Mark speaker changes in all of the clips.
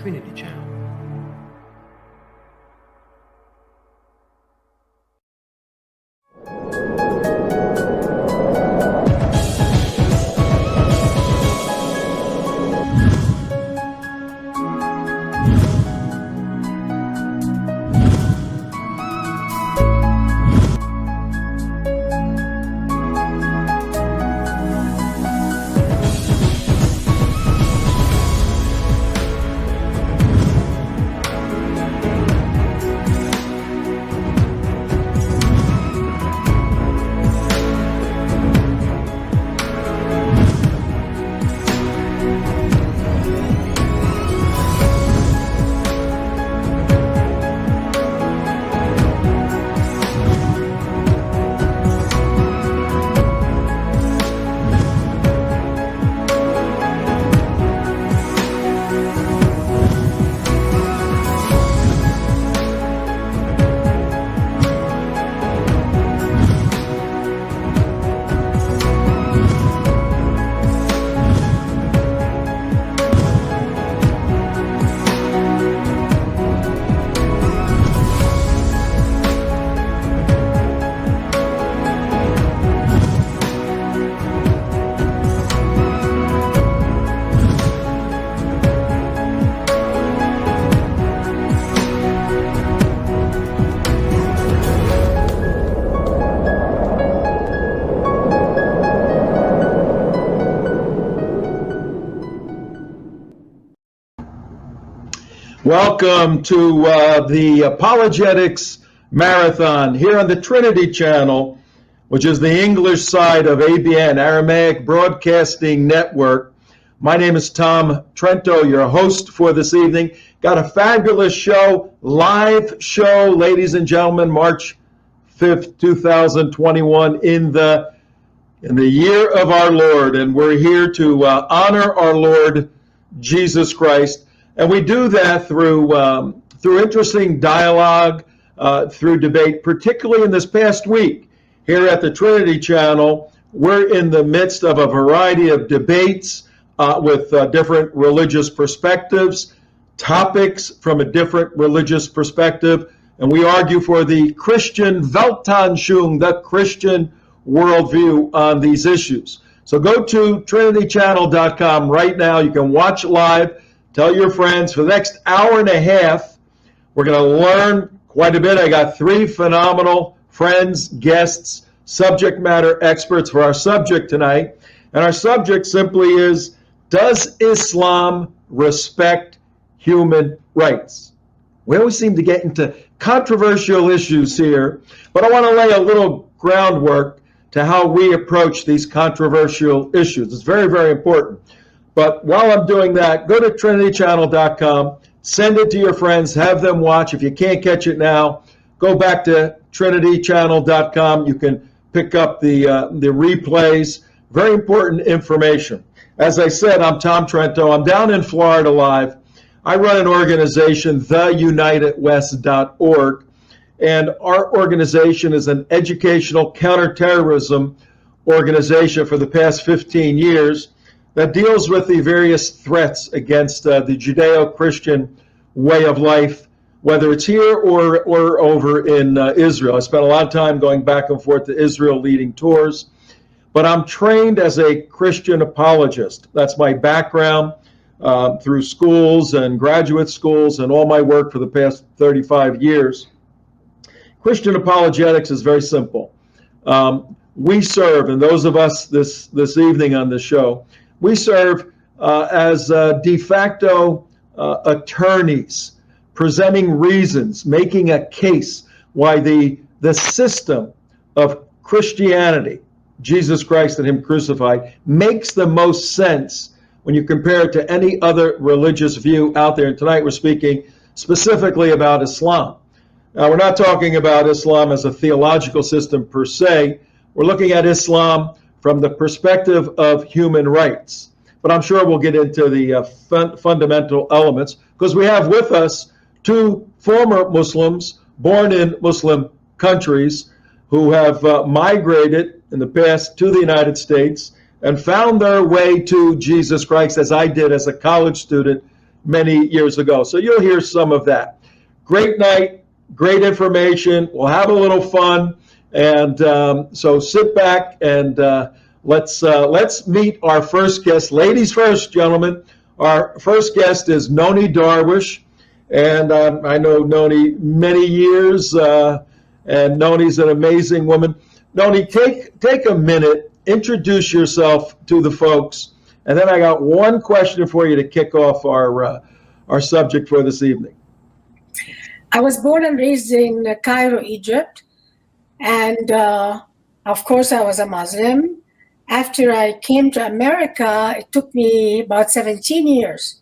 Speaker 1: Trinity Channel.
Speaker 2: Welcome to the Apologetics Marathon here on the Trinity Channel, which is the English side of ABN, Aramaic Broadcasting Network. My name is TomTrento, your host for this evening. Got a fabulous show, live show, ladies and gentlemen, March 5th, 2021, in the year of our Lord. And we're here to honor our Lord Jesus Christ. And we do that through interesting dialogue, through debate, particularly in this past week here at the Trinity Channel. We're in the midst of a variety of debates with different religious perspectives, topics from a different religious perspective, and we argue for the Christian Weltanschauung, the Christian worldview on these issues. So go to trinitychannel.com right now. You can watch live. Tell your friends. For the next hour and a half, we're going to learn quite a bit. I got three phenomenal friends, guests, subject matter experts for our subject tonight. And our subject simply is, does Islam respect human rights? We always seem to get into controversial issues here, but I want to lay a little groundwork to how we approach these controversial issues. It's very, very important. But while I'm doing that, go to trinitychannel.com, send it to your friends, have them watch. If you can't catch it now, go back to trinitychannel.com. You can pick up the replays. Very important information. As I said, I'm TomTrento. I'm down in Florida live. I run an organization, theunitedwest.org, and our organization is an educational counterterrorism organization for the past 15 years. That deals with the various threats against the Judeo-Christian way of life, whether it's here or over in Israel. I spent a lot of time going back and forth to Israel leading tours, but I'm trained as a Christian apologist. That's my background through schools and graduate schools and all my work for the past 35 years. Christian apologetics is very simple. We serve, and those of us this evening on the show, we serve as de facto attorneys, presenting reasons, making a case why the system of Christianity, Jesus Christ and Him crucified, makes the most sense when you compare it to any other religious view out there. And tonight we're speaking specifically about Islam. Now, we're not talking about Islam as a theological system per se. We're looking at Islam from the perspective of human rights. But I'm sure we'll get into the fundamental elements, because we have with us two former Muslims born in Muslim countries who have migrated in the past to the United States and found their way to Jesus Christ, as I did as a college student many years ago. So you'll hear some of that. Great night, great information. We'll have a little fun. And so sit back and let's meet our first guest. Ladies first, gentlemen. Our first guest is Nonie Darwish. And I know Nonie many years, and Nonie's an amazing woman. Nonie, take a minute, introduce yourself to the folks, and then I got one question for you to kick off our subject for this evening.
Speaker 1: I was born and raised in Cairo, Egypt, and of course I was a Muslim. After I came to America, it took me about 17 years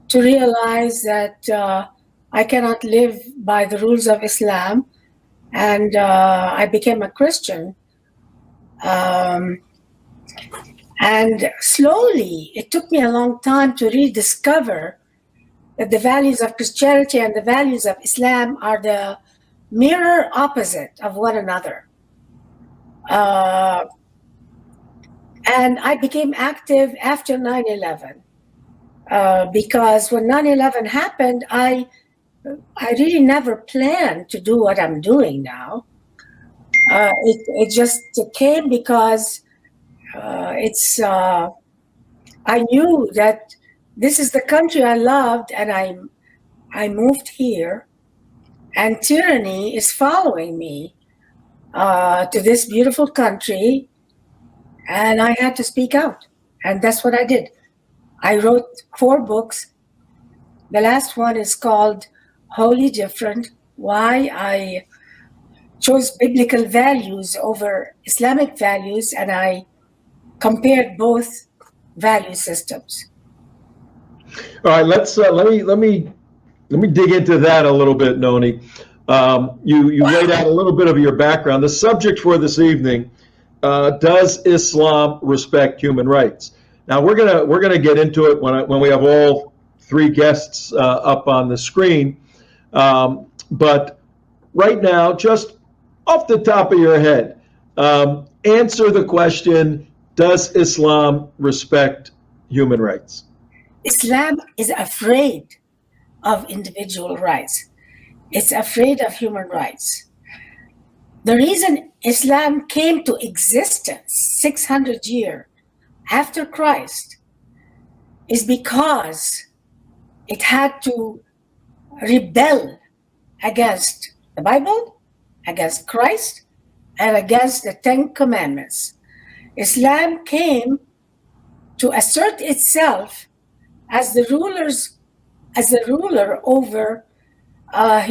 Speaker 1: to realize that I cannot live by the rules of Islam, and I became a Christian. And slowly, it took me a long time to rediscover that the values of Christianity and the values of Islam are the mirror opposite of one another. And I became active after 9/11. Because when 9/11 happened, I really never planned to do what I'm doing now. It just came because I knew that this is the country I loved, and I moved here, and tyranny is following me to this beautiful country, and I had to speak out, and that's what I did. I wrote 4 books. The last one is called Wholly Different, Why I Chose Biblical Values over Islamic Values, and I compared both value systems.
Speaker 2: All right, let me dig into that a little bit, Nonie. You laid out a little bit of your background. The subject for this evening, does Islam respect human rights? Now we're gonna get into it when we have all 3 guests up on the screen. But right now, just off the top of your head, answer the question: does Islam respect human rights?
Speaker 1: Islam is afraid of individual rights. It's afraid of human rights. The reason Islam came to existence 600 years after Christ is because it had to rebel against the Bible, against Christ, and against the 10 Commandments. Islam came to assert itself as the ruler over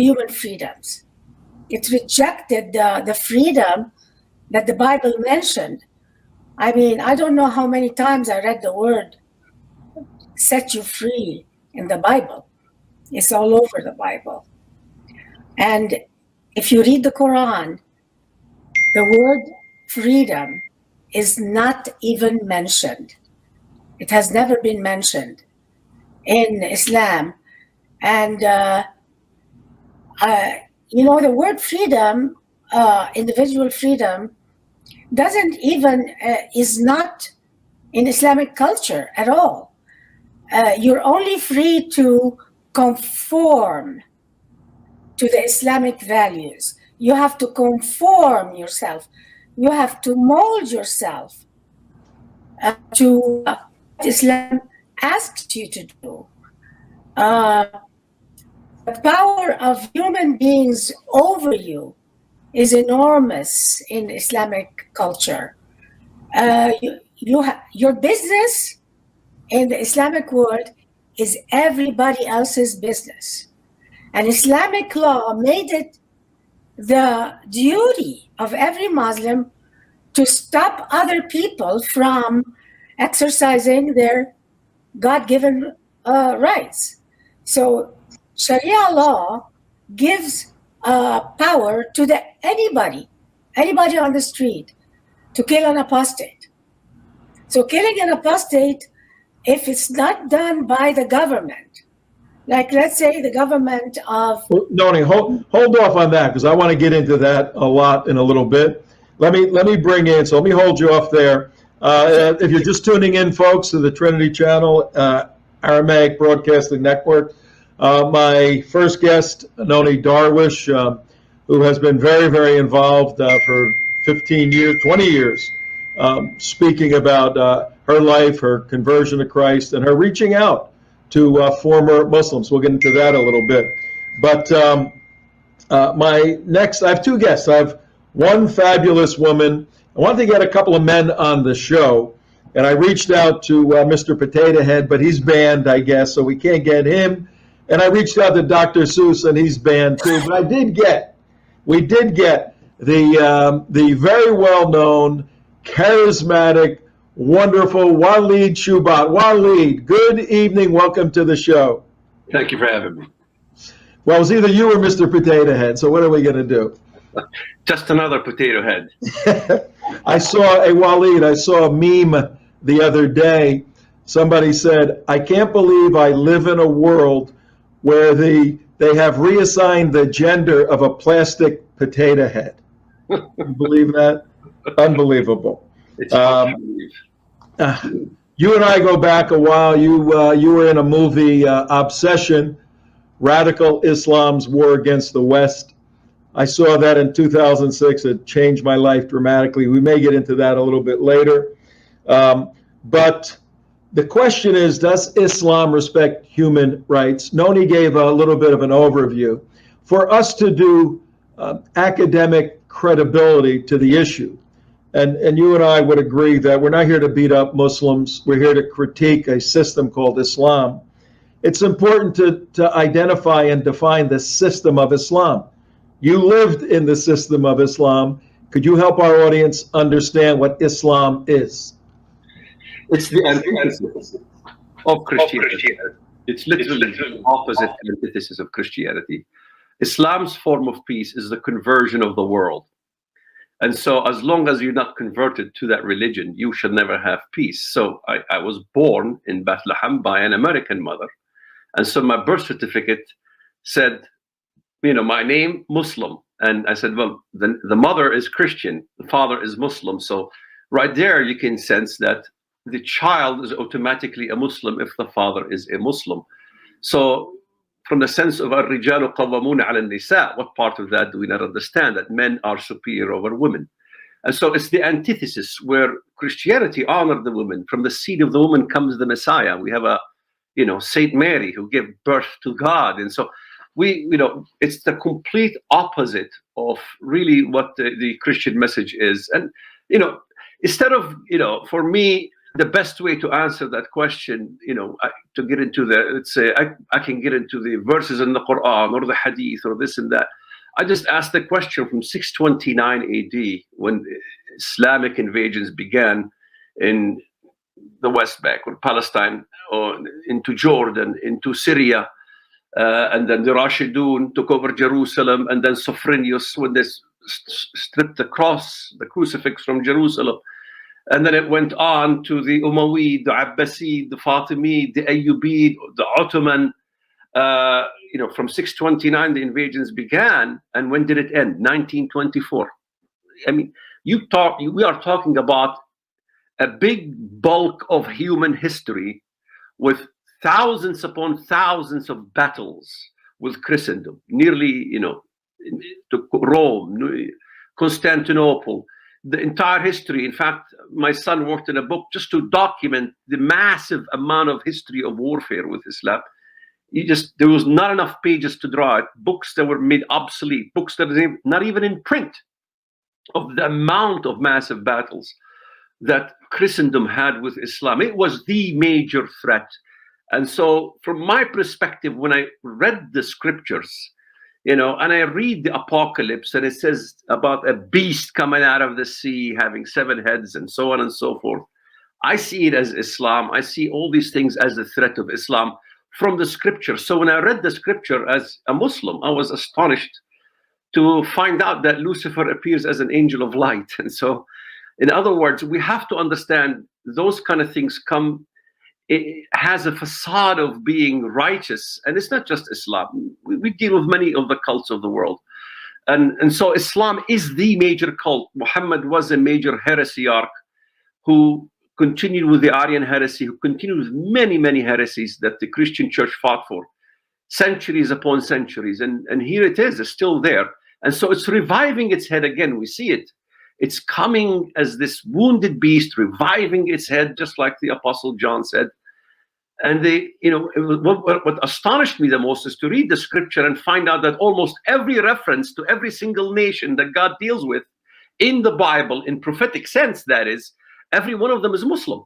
Speaker 1: human freedoms. It rejected the freedom that the Bible mentioned. I mean, I don't know how many times I read the word set you free in the Bible. It's all over the Bible. And if you read the Quran, the word freedom is not even mentioned. It has never been mentioned in Islam. And, the word freedom, individual freedom, doesn't even, is not in Islamic culture at all. You're only free to conform to the Islamic values. You have to conform yourself. You have to mold yourself to what Islam asks you to do. The power of human beings over you is enormous in Islamic culture. Your business in the Islamic world is everybody else's business. And Islamic law made it the duty of every Muslim to stop other people from exercising their God-given rights. So Sharia law gives power to anybody on the street to kill an apostate. So killing an apostate, if it's not done by the government, like let's say the government of...
Speaker 2: Nonie, hold off on that, because I want to get into that a lot in a little bit. Let me bring in, so let me hold you off there. If you're just tuning in, folks, to the Trinity channel, Aramaic Broadcasting Network. My first guest, Nonie Darwish, who has been very, very involved for 15 years, 20 years, speaking about her life, her conversion to Christ, and her reaching out to former Muslims. We'll get into that a little bit. But I have two guests. I have one fabulous woman. I wanted to get a couple of men on the show, and I reached out to Mr. Potato Head, but he's banned, I guess, so we can't get him. And I reached out to Dr. Seuss, and he's banned too. But we did get the very well-known, charismatic, wonderful Walid Shoebat. Walid, good evening. Welcome to the show.
Speaker 3: Thank you for having me.
Speaker 2: Well, it was either you or Mr. Potato Head, so what are we going to do?
Speaker 3: Just another potato head.
Speaker 2: I saw a meme the other day. Somebody said, I can't believe I live in a world where they have reassigned the gender of a plastic potato head. You believe that? Unbelievable.
Speaker 3: It's hard to believe.
Speaker 2: You and I go back a while. You were in a movie, Obsession, Radical Islam's War Against the West. I saw that in 2006. It changed my life dramatically. We may get into that a little bit later. But the question is, does Islam respect human rights? Nonie gave a little bit of an overview. For us to do academic credibility to the issue, and you and I would agree that we're not here to beat up Muslims. We're here to critique a system called Islam. It's important to identify and define the system of Islam. You lived in the system of Islam. Could you help our audience understand what Islam is?
Speaker 3: It's the antithesis of Christianity. It's literally the opposite antithesis of Christianity. Islam's form of peace is the conversion of the world. And so as long as you're not converted to that religion, you should never have peace. So I was born in Bethlehem by an American mother. And so my birth certificate said, my name, Muslim. And I said, well, the mother is Christian, the father is Muslim. So right there, you can sense that the child is automatically a Muslim if the father is a Muslim. So from the sense of الرجال قوامون على النساء, what part of that do we not understand? That men are superior over women. And so it's the antithesis where Christianity honored the woman. From the seed of the woman comes the Messiah. We have Saint Mary who gave birth to God. And so it's the complete opposite of really what the Christian message is. And, instead of, for me, the best way to answer that question, to get into let's say, I can get into the verses in the Quran or the Hadith or this and that. I just asked the question from 629 AD when Islamic invasions began in the West Bank or Palestine or into Jordan, into Syria. And then the Rashidun took over Jerusalem, and then Sophronius when they stripped the cross, the crucifix from Jerusalem. And then it went on to the Umayyad, the Abbasid, the Fatimid, the Ayyubid, the Ottoman. From 629, the invasions began. And when did it end? 1924. I mean, we are talking about a big bulk of human history with thousands upon thousands of battles with Christendom, nearly, to Rome, Constantinople, the entire history. In fact, my son worked in a book just to document the massive amount of history of warfare with Islam. There was not enough pages to draw it. Books that were made obsolete, books that are not even in print, of the amount of massive battles that Christendom had with Islam. It was the major threat. And so from my perspective, when I read the scriptures, and I read the apocalypse, and it says about a beast coming out of the sea, having 7 heads and so on and so forth, I see it as Islam. I see all these things as the threat of Islam from the scripture. So when I read the scripture as a Muslim, I was astonished to find out that Lucifer appears as an angel of light. And so, in other words, we have to understand those kind of things it has a facade of being righteous. And it's not just Islam. We deal with many of the cults of the world. And so Islam is the major cult. Muhammad was a major heresiarch who continued with the Arian heresy, who continued with many, many heresies that the Christian church fought for centuries upon centuries. And here it is, it's still there. And so it's reviving its head again. We see it. It's coming as this wounded beast, reviving its head, just like the Apostle John said. And what astonished me the most is to read the scripture and find out that almost every reference to every single nation that God deals with in the Bible, in prophetic sense, that is, every one of them is Muslim.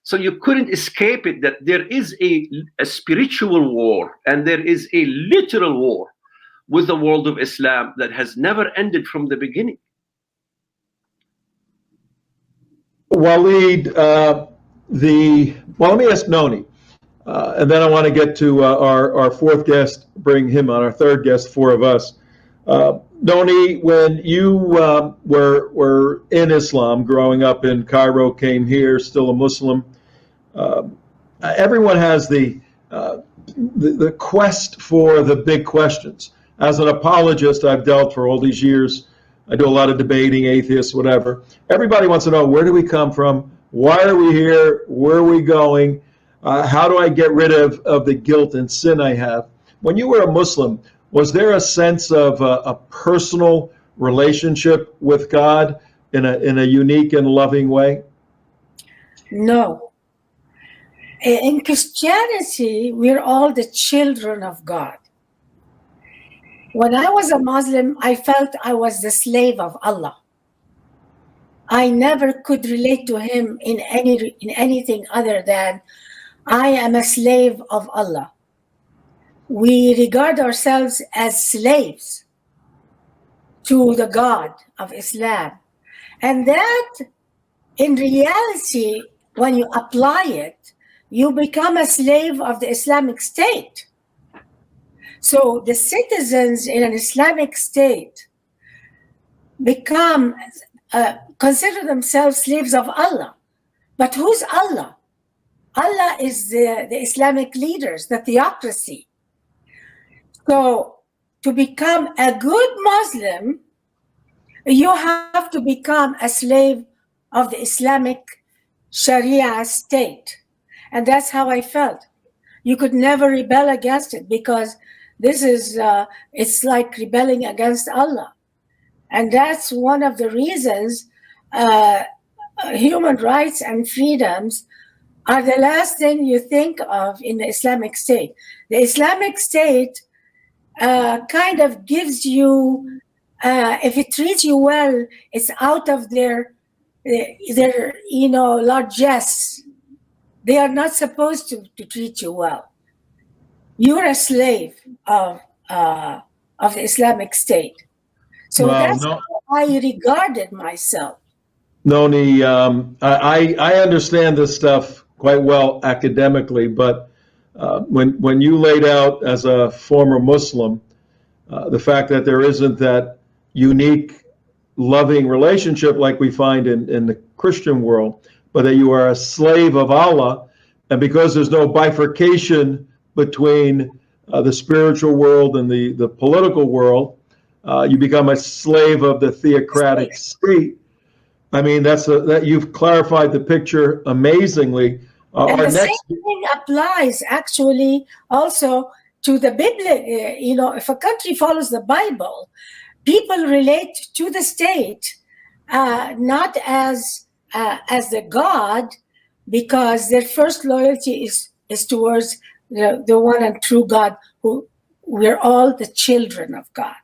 Speaker 3: So you couldn't escape it, that there is a spiritual war and there is a literal war with the world of Islam that has never ended from the beginning.
Speaker 2: Walid, let me ask Nonie, and then I want to get to our fourth guest, bring him on, our third guest, four of us. Nonie, when you were in Islam, growing up in Cairo, came here, still a Muslim, everyone has the quest for the big questions. As an apologist, I've dealt for all these years. I do a lot of debating, atheists, whatever. Everybody wants to know, where do we come from? Why are we here? Where are we going? How do I get rid of the guilt and sin I have? When you were a Muslim, was there a sense of a personal relationship with God in a unique and loving way?
Speaker 1: No. In Christianity, we're all the children of God. When I was a Muslim, I felt I was the slave of Allah. I never could relate to him in anything other than I am a slave of Allah. We regard ourselves as slaves to the God of Islam. And that, in reality, when you apply it, you become a slave of the Islamic State. So the citizens in an Islamic state consider themselves slaves of Allah. But who's Allah? Allah is the Islamic leaders, the theocracy. So to become a good Muslim, you have to become a slave of the Islamic Sharia state. And that's how I felt. You could never rebel against it, because this is, it's like rebelling against Allah. And that's one of the reasons human rights and freedoms are the last thing you think of in the Islamic State. The Islamic State kind of gives you, if it treats you well, it's out of their largesse. They are not supposed to treat you well. You're a slave of the Islamic State. So that's how I regarded myself.
Speaker 2: Nonie, I understand this stuff quite well academically, but when you laid out as a former Muslim, the fact that there isn't that unique, loving relationship like we find in the Christian world, but that you are a slave of Allah, and because there's no bifurcation between the spiritual world and the political world, you become a slave of the theocratic state. I mean, that you've clarified the picture amazingly.
Speaker 1: And the same thing applies actually also to the Bible. If a country follows the Bible, people relate to the state not as the God, because their first loyalty is towards the one and true God, who we're all the children of God.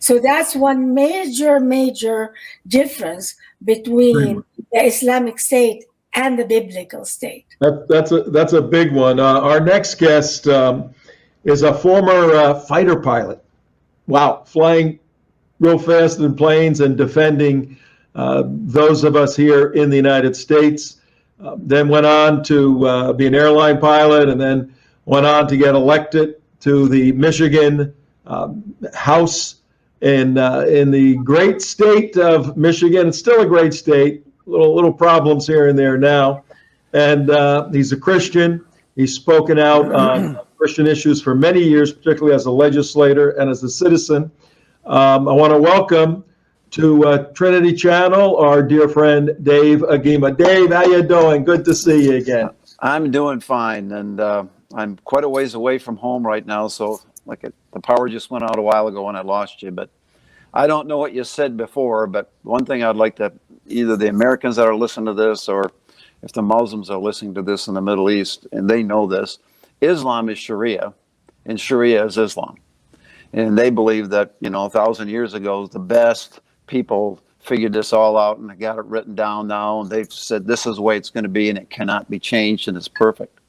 Speaker 1: So that's one major difference between the Islamic State and the biblical state.
Speaker 2: That's a big one. Our next guest is a former fighter pilot. Wow, flying real fast in planes and defending those of us here in the United States. Then went on to be an airline pilot, and then went on to get elected to the Michigan House in the great state of Michigan. It's still a great state. Little problems here and there now. And he's a Christian. He's spoken out on Christian issues for many years, particularly as a legislator and as a citizen. I want to welcome to Trinity Channel, our dear friend Dave Agema. Dave, how you doing? Good to see you again.
Speaker 4: I'm doing fine, and I'm quite a ways away from home right now, so the power just went out a while ago when I lost you, but I don't know what you said before, but one thing I'd like to, either the Americans that are listening to this, or if the Muslims are listening to this in the Middle East, and they know this, Islam is Sharia, and Sharia is Islam. And they believe that, 1,000 years ago, the best people figured this all out and they got it written down now. And they've said this is the way it's going to be and it cannot be changed and it's perfect.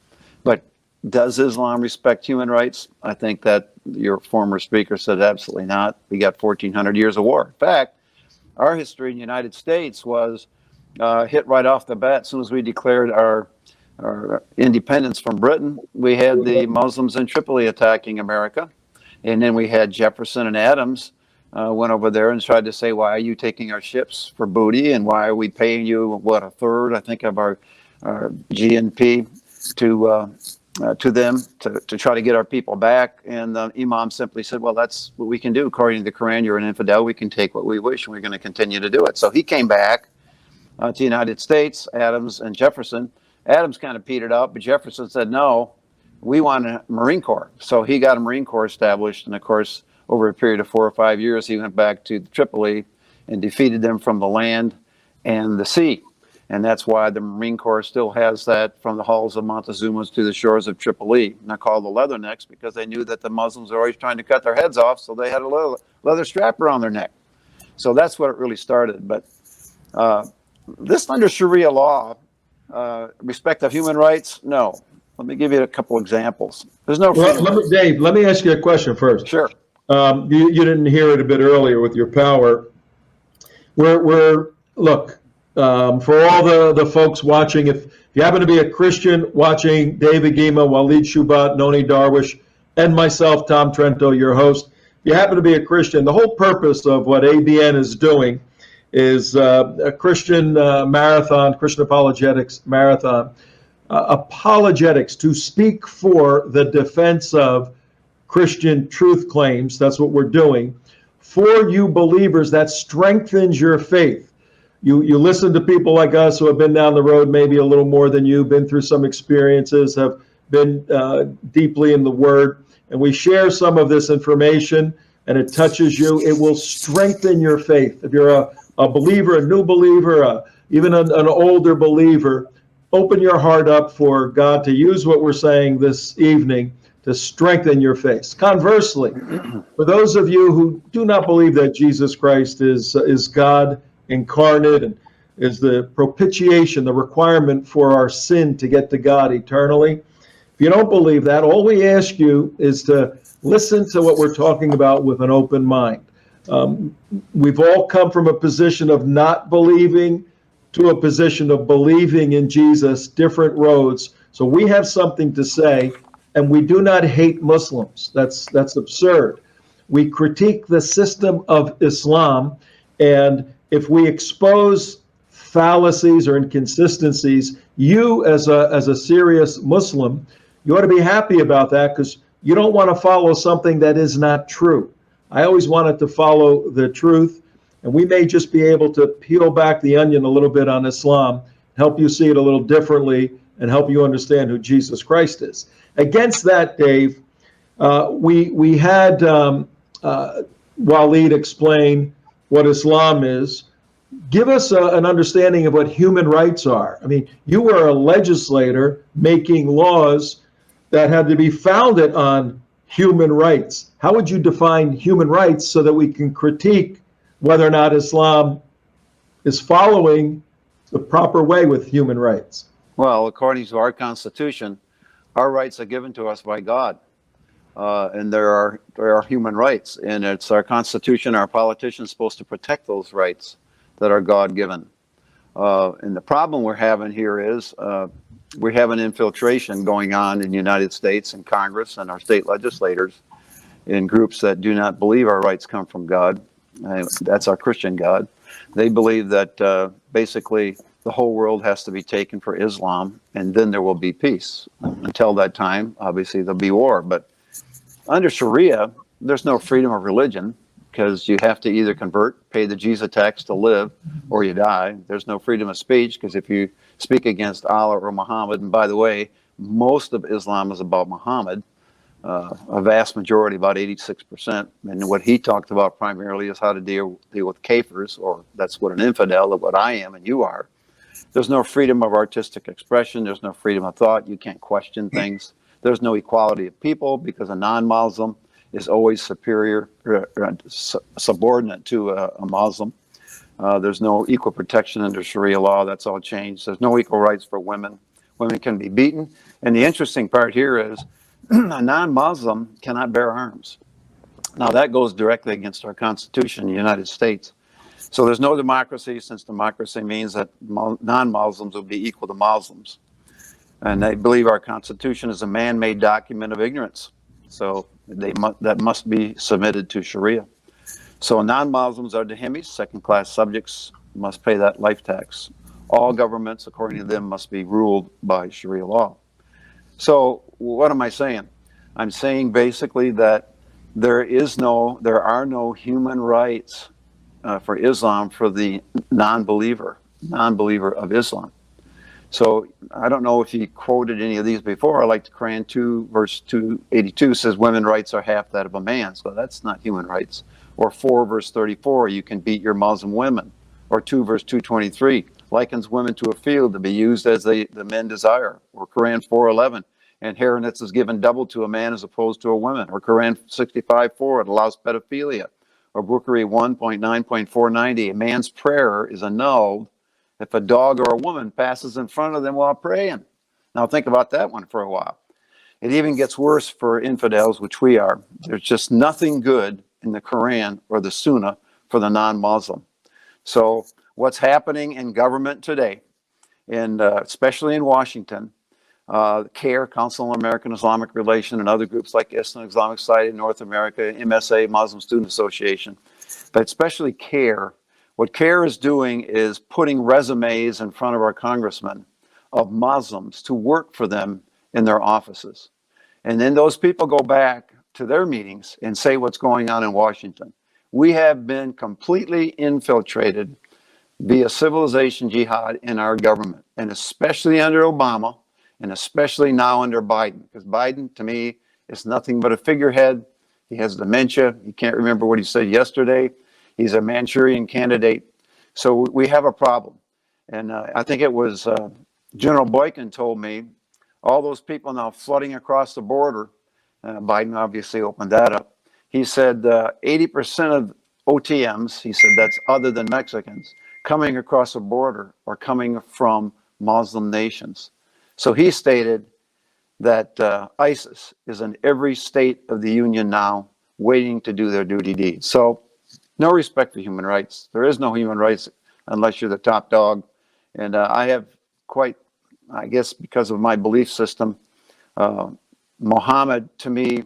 Speaker 4: But does Islam respect human rights? I think that your former speaker said absolutely not. We got 1,400 years of war. In fact, our history in the United States was hit right off the bat. As soon as we declared our independence from Britain, we had the Muslims in Tripoli attacking America. And then we had Jefferson and Adams went over there and tried to say, why are you taking our ships for booty? And why are we paying you, a third, I think, of our GNP to them to try to get our people back? And the Imam simply said, well, that's what we can do. According to the Quran, you're an infidel. We can take what we wish, and we're going to continue to do it. So he came back to the United States, Adams and Jefferson. Adams kind of petered out, but Jefferson said, no, we want a Marine Corps. So he got a Marine Corps established. And of course, over a period of 4 or 5 years, he went back to Tripoli and defeated them from the land and the sea. And that's why the Marine Corps still has that from the halls of Montezuma's to the shores of Tripoli. And they're called the Leathernecks because they knew that the Muslims were always trying to cut their heads off. So they had a leather strap around their neck. So that's what it really started. But this under Sharia law, respect of human rights, no. Let me give you a couple examples. There's no freedom.
Speaker 2: Dave, let me ask you a question first.
Speaker 4: Sure.
Speaker 2: You didn't hear it a bit earlier with your power. Look, for all the folks watching, if you happen to be a Christian watching Dave Agema, Walid Shoebat, Nonie, Darwish, and myself, TomTrento, your host, if you happen to be a Christian, the whole purpose of what ABN is doing is a Christian marathon, Christian apologetics marathon. Apologetics, to speak for the defense of Christian truth claims. That's what we're doing. For you believers, that strengthens your faith. You listen to people like us who have been down the road maybe a little more than you, been through some experiences, have been deeply in the Word, and we share some of this information, and it touches you. It will strengthen your faith. If you're a believer, a new believer, even an older believer, open your heart up for God to use what we're saying this evening to strengthen your faith. Conversely, for those of you who do not believe that Jesus Christ is God incarnate and is the propitiation, the requirement for our sin to get to God eternally, if you don't believe that, all we ask you is to listen to what we're talking about with an open mind. We've all come from a position of not believing to a position of believing in Jesus, different roads. So we have something to say, and we do not hate Muslims. That's absurd. We critique the system of Islam, and if we expose fallacies or inconsistencies, you as a serious Muslim, you ought to be happy about that, because you don't want to follow something that is not true. I always wanted to follow the truth. And we may just be able to peel back the onion a little bit on Islam, help you see it a little differently, and help you understand who Jesus Christ is. Against that, Dave, we had Walid explain what Islam is. Give us an understanding of what human rights are. I mean, you were a legislator making laws that had to be founded on human rights. How would you define human rights so that we can critique whether or not Islam is following the proper way with human rights?
Speaker 4: Well, according to our Constitution, our rights are given to us by God, and there are human rights, and it's our Constitution, our politicians supposed to protect those rights that are God-given. And the problem we're having here is we have an infiltration going on in the United States and Congress and our state legislators in groups that do not believe our rights come from God. That's our Christian God. They believe that basically the whole world has to be taken for Islam, and then there will be peace. Until that time, obviously, there'll be war. But under Sharia, there's no freedom of religion. because you have to either convert, pay the Jesus tax to live, or you die. There's no freedom of speech, because if you speak against Allah or Muhammad, and by the way, most of Islam is about Muhammad, a vast majority, about 86%. And what he talked about primarily is how to deal with kafirs, or that's what an infidel, of what I am and you are. There's no freedom of artistic expression. There's no freedom of thought. You can't question things. There's no equality of people, because a non-Muslim is always superior, subordinate to a Muslim. There's no equal protection under Sharia law. That's all changed. There's no equal rights for women. Women can be beaten. And the interesting part here is a non-Muslim cannot bear arms. Now, that goes directly against our Constitution in the United States. So there's no democracy, since democracy means that non-Muslims will be equal to Muslims. And they believe our Constitution is a man-made document of ignorance. So that must be submitted to Sharia. So non-Muslims are dhimmis, second-class subjects, must pay that life tax. All governments, according to them, must be ruled by Sharia law. So what am I saying? I'm saying basically that there are no human rights for Islam for the non-believer of Islam. So I don't know if he quoted any of these before. Like the Quran 2, verse 282 says women's rights are half that of a man. So that's not human rights. Or 4, verse 34, you can beat your Muslim women. Or 2, verse 223, likens women to a field to be used as the men desire. Or Quran 4:11, inheritance is given double to a man as opposed to a woman. Or Quran 65:4, it allows pedophilia. Or Bukhari 1.9.490, a man's prayer is annulled if a dog or a woman passes in front of them while praying. Now think about that one for a while. It even gets worse for infidels, which we are. There's just nothing good in the Quran or the Sunnah for the non-Muslim. So what's happening in government today, and especially in Washington, CARE, Council on American Islamic Relations, and other groups like Islam Islamic Society in North America, MSA, Muslim Student Association, but especially CARE. What CARE is doing is putting resumes in front of our congressmen of Muslims to work for them in their offices. And then those people go back to their meetings and say what's going on in Washington. We have been completely infiltrated via civilization jihad in our government, and especially under Obama, and especially now under Biden, because Biden, to me, is nothing but a figurehead. He has dementia. He can't remember what he said yesterday. He's a Manchurian candidate. So we have a problem. And I think it was General Boykin told me, all those people now flooding across the border, Biden obviously opened that up. He said 80% of OTMs, he said that's other than Mexicans, coming across the border are coming from Muslim nations. So he stated that ISIS is in every state of the union now, waiting to do their duty deeds. So no respect for human rights. There is no human rights unless you're the top dog. And I have quite, I guess because of my belief system, Muhammad to me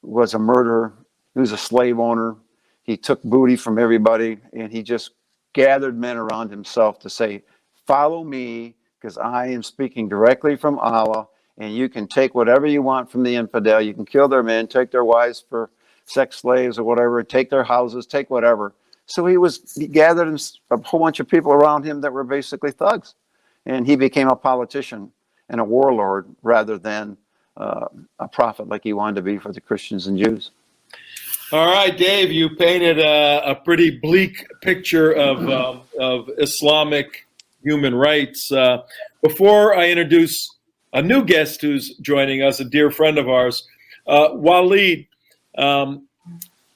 Speaker 4: was a murderer. He was a slave owner. He took booty from everybody, and he just gathered men around himself to say, follow me, because I am speaking directly from Allah, and you can take whatever you want from the infidel. You can kill their men, take their wives for sex slaves or whatever, take their houses, take whatever. So he gathered a whole bunch of people around him that were basically thugs. And he became a politician and a warlord rather than a prophet like he wanted to be for the Christians and Jews.
Speaker 2: All right, Dave, you painted a pretty bleak picture of Islamic human rights. Before I introduce a new guest who's joining us, a dear friend of ours, Walid,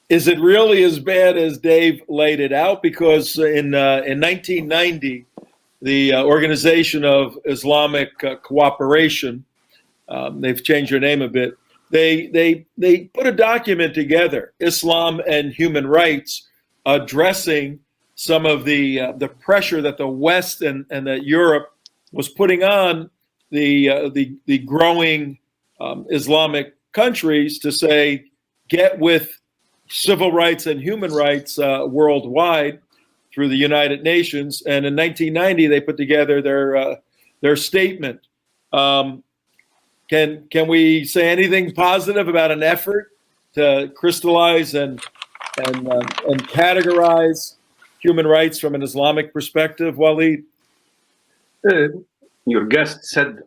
Speaker 2: is it really as bad as Dave laid it out? Because in 1990, the Organization of Islamic Cooperation, they've changed their name a bit, they put a document together, Islam and Human Rights, addressing some of the pressure that the West and that Europe was putting on the growing Islamic countries to say, get with civil rights and human rights worldwide through the United Nations. And in 1990, they put together their statement. Can we say anything positive about an effort to crystallize and and categorize human rights from an Islamic perspective, Walid?
Speaker 3: Your guest said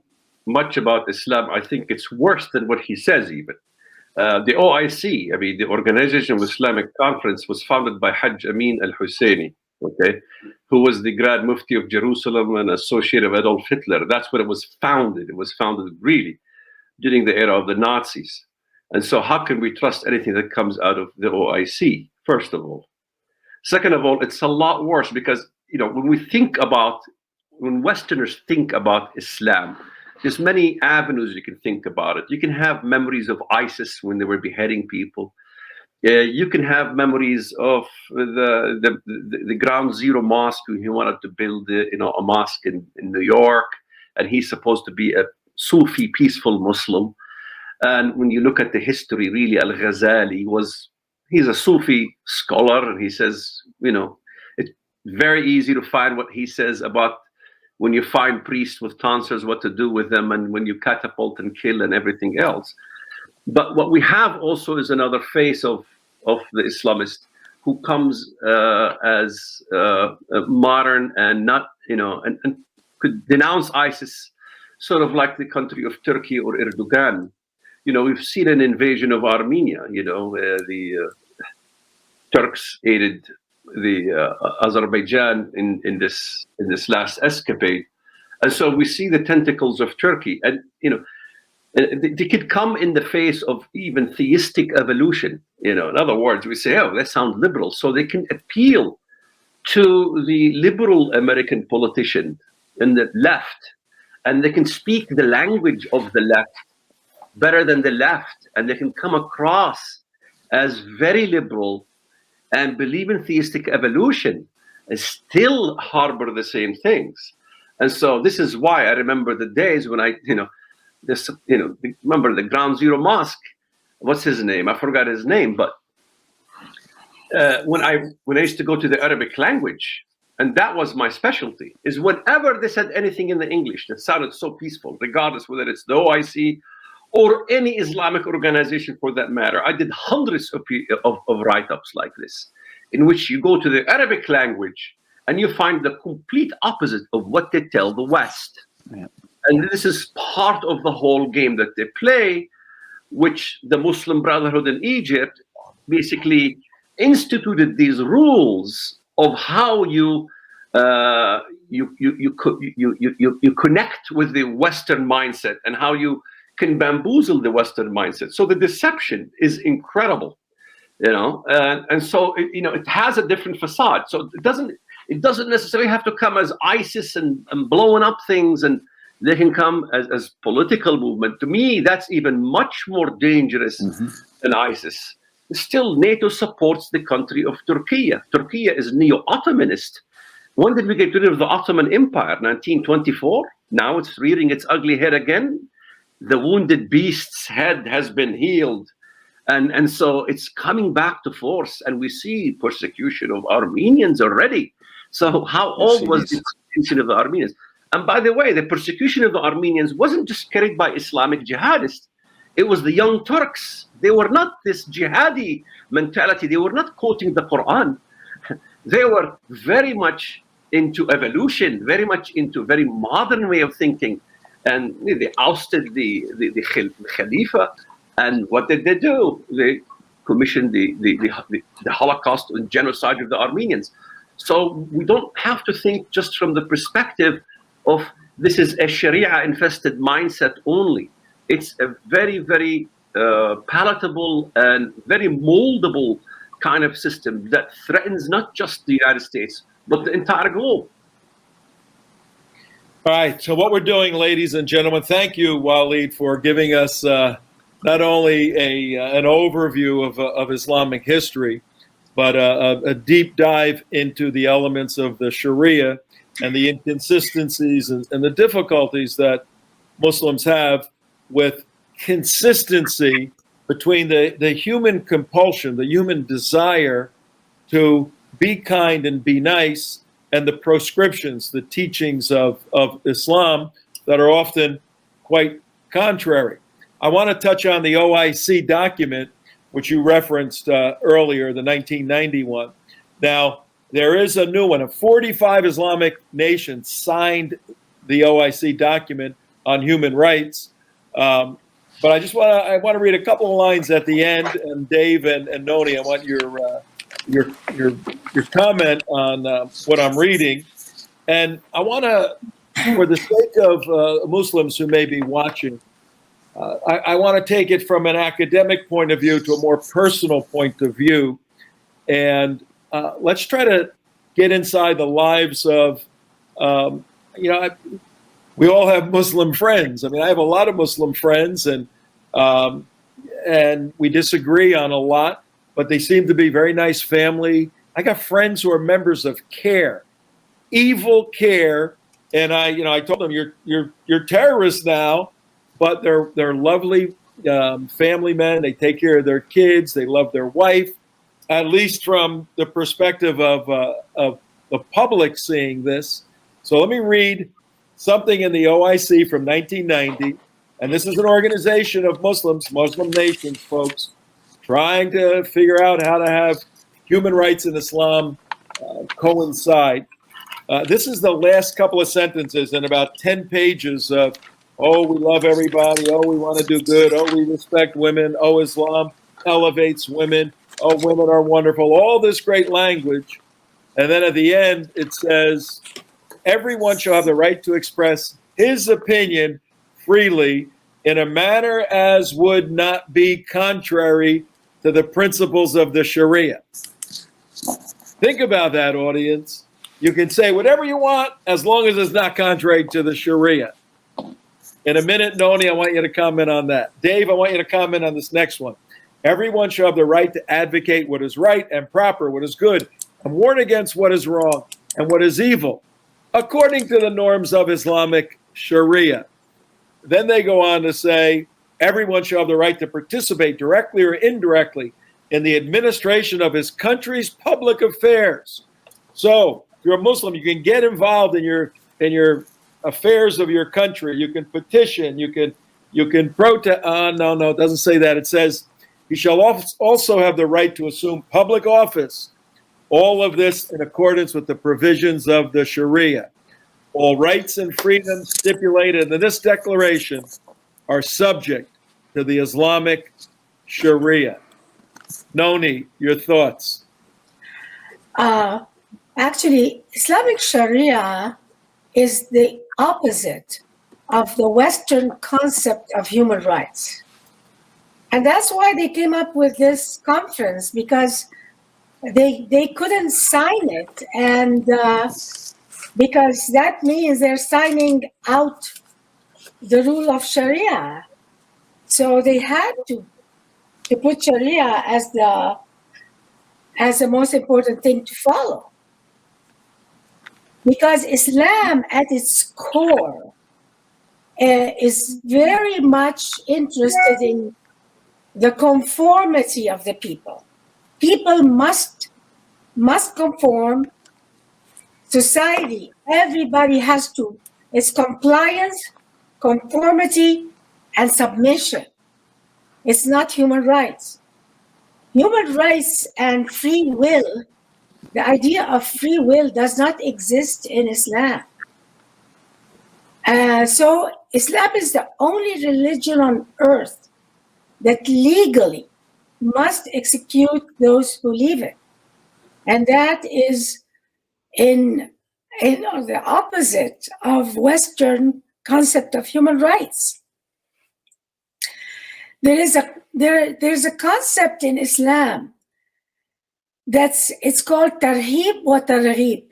Speaker 3: much about Islam. I think it's worse than what he says even. The OIC, I mean, the Organization of Islamic Conference, was founded by Hajj Amin al-Husseini, okay, who was the Grand Mufti of Jerusalem and associate of Adolf Hitler. That's when it was founded. It was founded really during the era of the Nazis. And so how can we trust anything that comes out of the OIC, first of all? Second of all, it's a lot worse because, you know, when Westerners think about Islam, there's many avenues you can think about it. You can have memories of ISIS when they were beheading people. You can have memories of the Ground Zero Mosque when he wanted to build a mosque in New York, and he's supposed to be a Sufi peaceful Muslim. And when you look at the history, really, Al-Ghazali he's a Sufi scholar, and he says, you know, it's very easy to find what he says about when you find priests with tonsils, what to do with them, and when you catapult and kill and everything else. But what we have also is another face of the Islamist who comes as modern and not, you know, and could denounce ISIS, sort of like the country of Turkey or Erdogan. You know, we've seen an invasion of Armenia. You know, the Turks aided the Azerbaijan in this last escapade, and so we see the tentacles of Turkey, and you know, they could come in the face of even theistic evolution. You know, in other words, we say, oh, that sounds liberal, so they can appeal to the liberal American politician in the left, and they can speak the language of the left better than the left, and they can come across as very liberal and believe in theistic evolution and still harbor the same things. And so this is why I remember the days when remember the Ground Zero Mosque. What's his name? I forgot his name, but when I used to go to the Arabic language, and that was my specialty, is whenever they said anything in the English that sounded so peaceful, regardless whether it's the OIC or any Islamic organization for that matter. I did hundreds of write-ups like this, in which you go to the Arabic language and you find the complete opposite of what they tell the West. Yeah. And this is part of the whole game that they play, which the Muslim Brotherhood in Egypt basically instituted these rules of how you connect with the Western mindset and how you can bamboozle the Western mindset. So the deception is incredible, you know, and so it has a different facade. So it doesn't necessarily have to come as ISIS and blowing up things, and they can come as political movement. To me, that's even much more dangerous than ISIS. Still, NATO supports the country of Turkey. Turkey is neo-Ottomanist. When did we get rid of the Ottoman Empire? 1924. Now it's rearing its ugly head again. The wounded beast's head has been healed. And so it's coming back to force. And we see persecution of Armenians already. So how old was the persecution of the Armenians? And by the way, the persecution of the Armenians wasn't just carried by Islamic jihadists. It was the young Turks. They were not this jihadi mentality. They were not quoting the Quran. They were very much into evolution, very much into a very modern way of thinking. And they ousted the Khalifa. And what did they do? They commissioned the Holocaust and genocide of the Armenians. So we don't have to think just from the perspective of this is a Sharia-infested mindset only. It's a very, very palatable and very moldable kind of system that threatens not just the United States, but the entire globe.
Speaker 2: All right, so what we're doing, ladies and gentlemen, thank you, Walid, for giving us not only an overview of Islamic history, but a deep dive into the elements of the Sharia and the inconsistencies and the difficulties that Muslims have with consistency between the human compulsion, the human desire to be kind and be nice, and the proscriptions, the teachings of Islam that are often quite contrary. I want to touch on the OIC document.
Speaker 5: which you referenced earlier, the 1991. Now, there is a new one. 45 Islamic nations signed the OIC document on human rights. But I just want to read a couple of lines at the end, and Dave and Nonie, I want your comment on what I'm reading, and I want to, for the sake of Muslims who may be watching, I want to take it from an academic point of view to a more personal point of view, and let's try to get inside the lives of, we all have Muslim friends. I mean, I have a lot of Muslim friends, and we disagree on a lot, but they seem to be very nice family. I got friends who are members of CARE, evil CARE, and I told them you're terrorists now, but they're lovely family men. They take care of their kids. They love their wife, at least from the perspective of the public seeing this. So let me read something in the OIC from 1990, and this is an organization of Muslims, Muslim nations, folks, trying to figure out how to have human rights in Islam coincide. This is the last couple of sentences in about 10 pages of, oh, we love everybody, oh, we want to do good, oh, we respect women, oh, Islam elevates women, oh, women are wonderful, all this great language. And then at the end, it says, everyone shall have the right to express his opinion freely in a manner as would not be contrary to the principles of the Sharia. Think about that, audience. You can say whatever you want as long as it's not contrary to the Sharia. In a minute, Nonie, I want you to comment on that. Dave, I want you to comment on this next one. Everyone shall have the right to advocate what is right and proper, what is good, and warn against what is wrong and what is evil, according to the norms of Islamic Sharia. Then they go on to say, everyone shall have the right to participate directly or indirectly in the administration of his country's public affairs. So, if you're a Muslim, you can get involved in your affairs of your country. You can petition. You can protest. No, it doesn't say that. It says he shall also have the right to assume public office. All of this in accordance with the provisions of the Sharia. All rights and freedoms stipulated in this declaration are subject to the Islamic Sharia. Nonie, your thoughts?
Speaker 1: Actually, Islamic Sharia is the opposite of the Western concept of human rights. And that's why they came up with this conference, because they couldn't sign it, and because that means they're signing out the rule of Sharia. So they had to put Sharia as the most important thing to follow. Because Islam at its core is very much interested in the conformity of the people. People must conform. Society, everybody has to. It's compliance, conformity, and submission. It's not human rights. Human rights and free will, the idea of free will does not exist in Islam. So Islam is the only religion on earth that legally must execute those who leave it. And that is in the opposite of Western concept of human rights. There's a concept in Islam it's called tarhib wa targhib.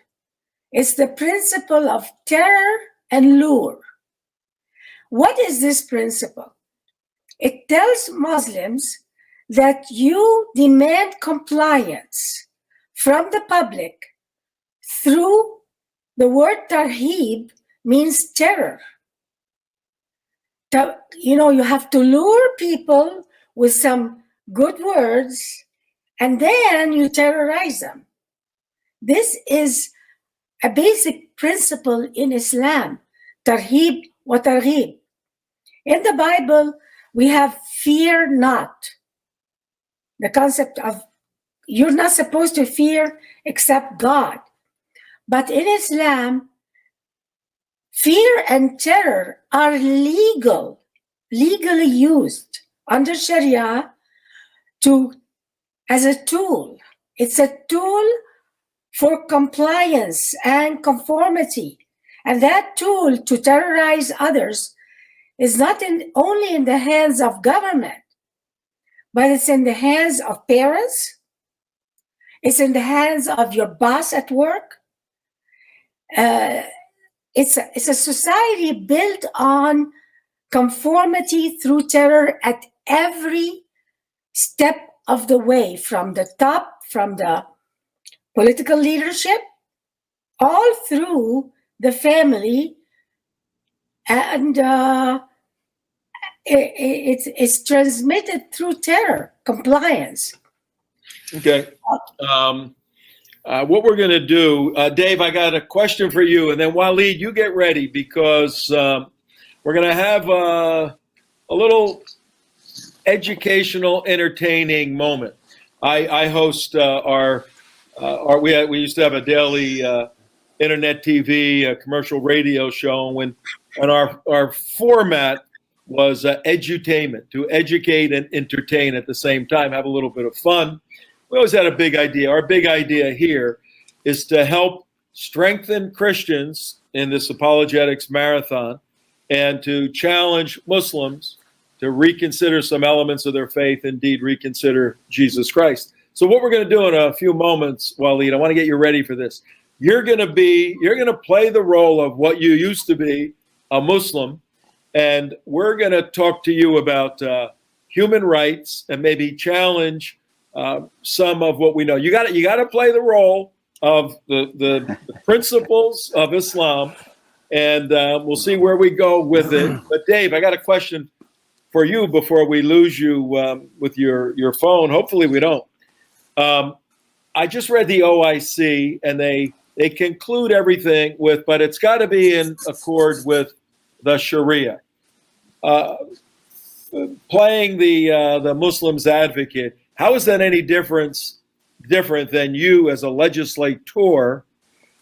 Speaker 1: It's the principle of terror and lure. What is this principle? It tells Muslims that you demand compliance from the public through the word tarhib means terror. You have to lure people with some good words, and then you terrorize them. This is a basic principle in Islam, tarhib wa targhib. In the Bible, we have fear not. the concept of you're not supposed to fear except God. But in Islam, fear and terror are legally used under Sharia as a tool. It's a tool for compliance and conformity. And that tool to terrorize others is not only in the hands of government, but it's in the hands of parents. It's in the hands of your boss at work. It's a society built on conformity through terror at every step of the way, from the top, from the political leadership, all through the family, and it's transmitted through terror, compliance.
Speaker 5: Okay. What we're going to do, Dave, I got a question for you, and then Walid, you get ready, because we're going to have a little educational, entertaining moment. I host we used to have a daily internet TV, commercial radio show, and our format was edutainment, to educate and entertain at the same time, have a little bit of fun. We always had a big idea. Our big idea here is to help strengthen Christians in this apologetics marathon and to challenge Muslims to reconsider some elements of their faith, indeed reconsider Jesus Christ. So what we're going to do in a few moments, Walid, I want to get you ready for this. You're going to play the role of what you used to be, a Muslim, and we're going to talk to you about human rights and maybe challenge some of what we know. You got to play the role of the principles of Islam, and we'll see where we go with it. But Dave, I got a question for you before we lose you with your phone. Hopefully we don't. I just read the OIC, and they conclude everything with, but it's got to be in accord with the Sharia. Playing the Muslim's advocate, how is that any different than you as a legislator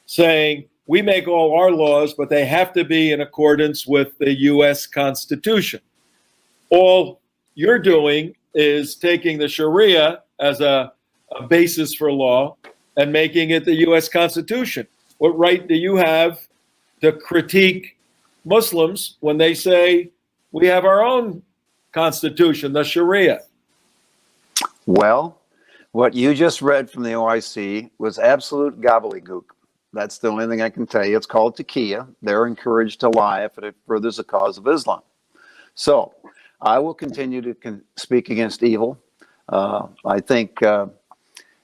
Speaker 5: saying we make all our laws, but they have to be in accordance with the U.S. Constitution? All you're doing is taking the Sharia as a basis for law and making it the U.S. Constitution. What right do you have to critique Muslims when they say we have our own constitution, the Sharia?
Speaker 4: Well, what you just read from the OIC was absolute gobbledygook. That's the only thing I can tell you. It's called taqiyya. They're encouraged to lie if it furthers the cause of Islam. So I will continue to speak against evil. I think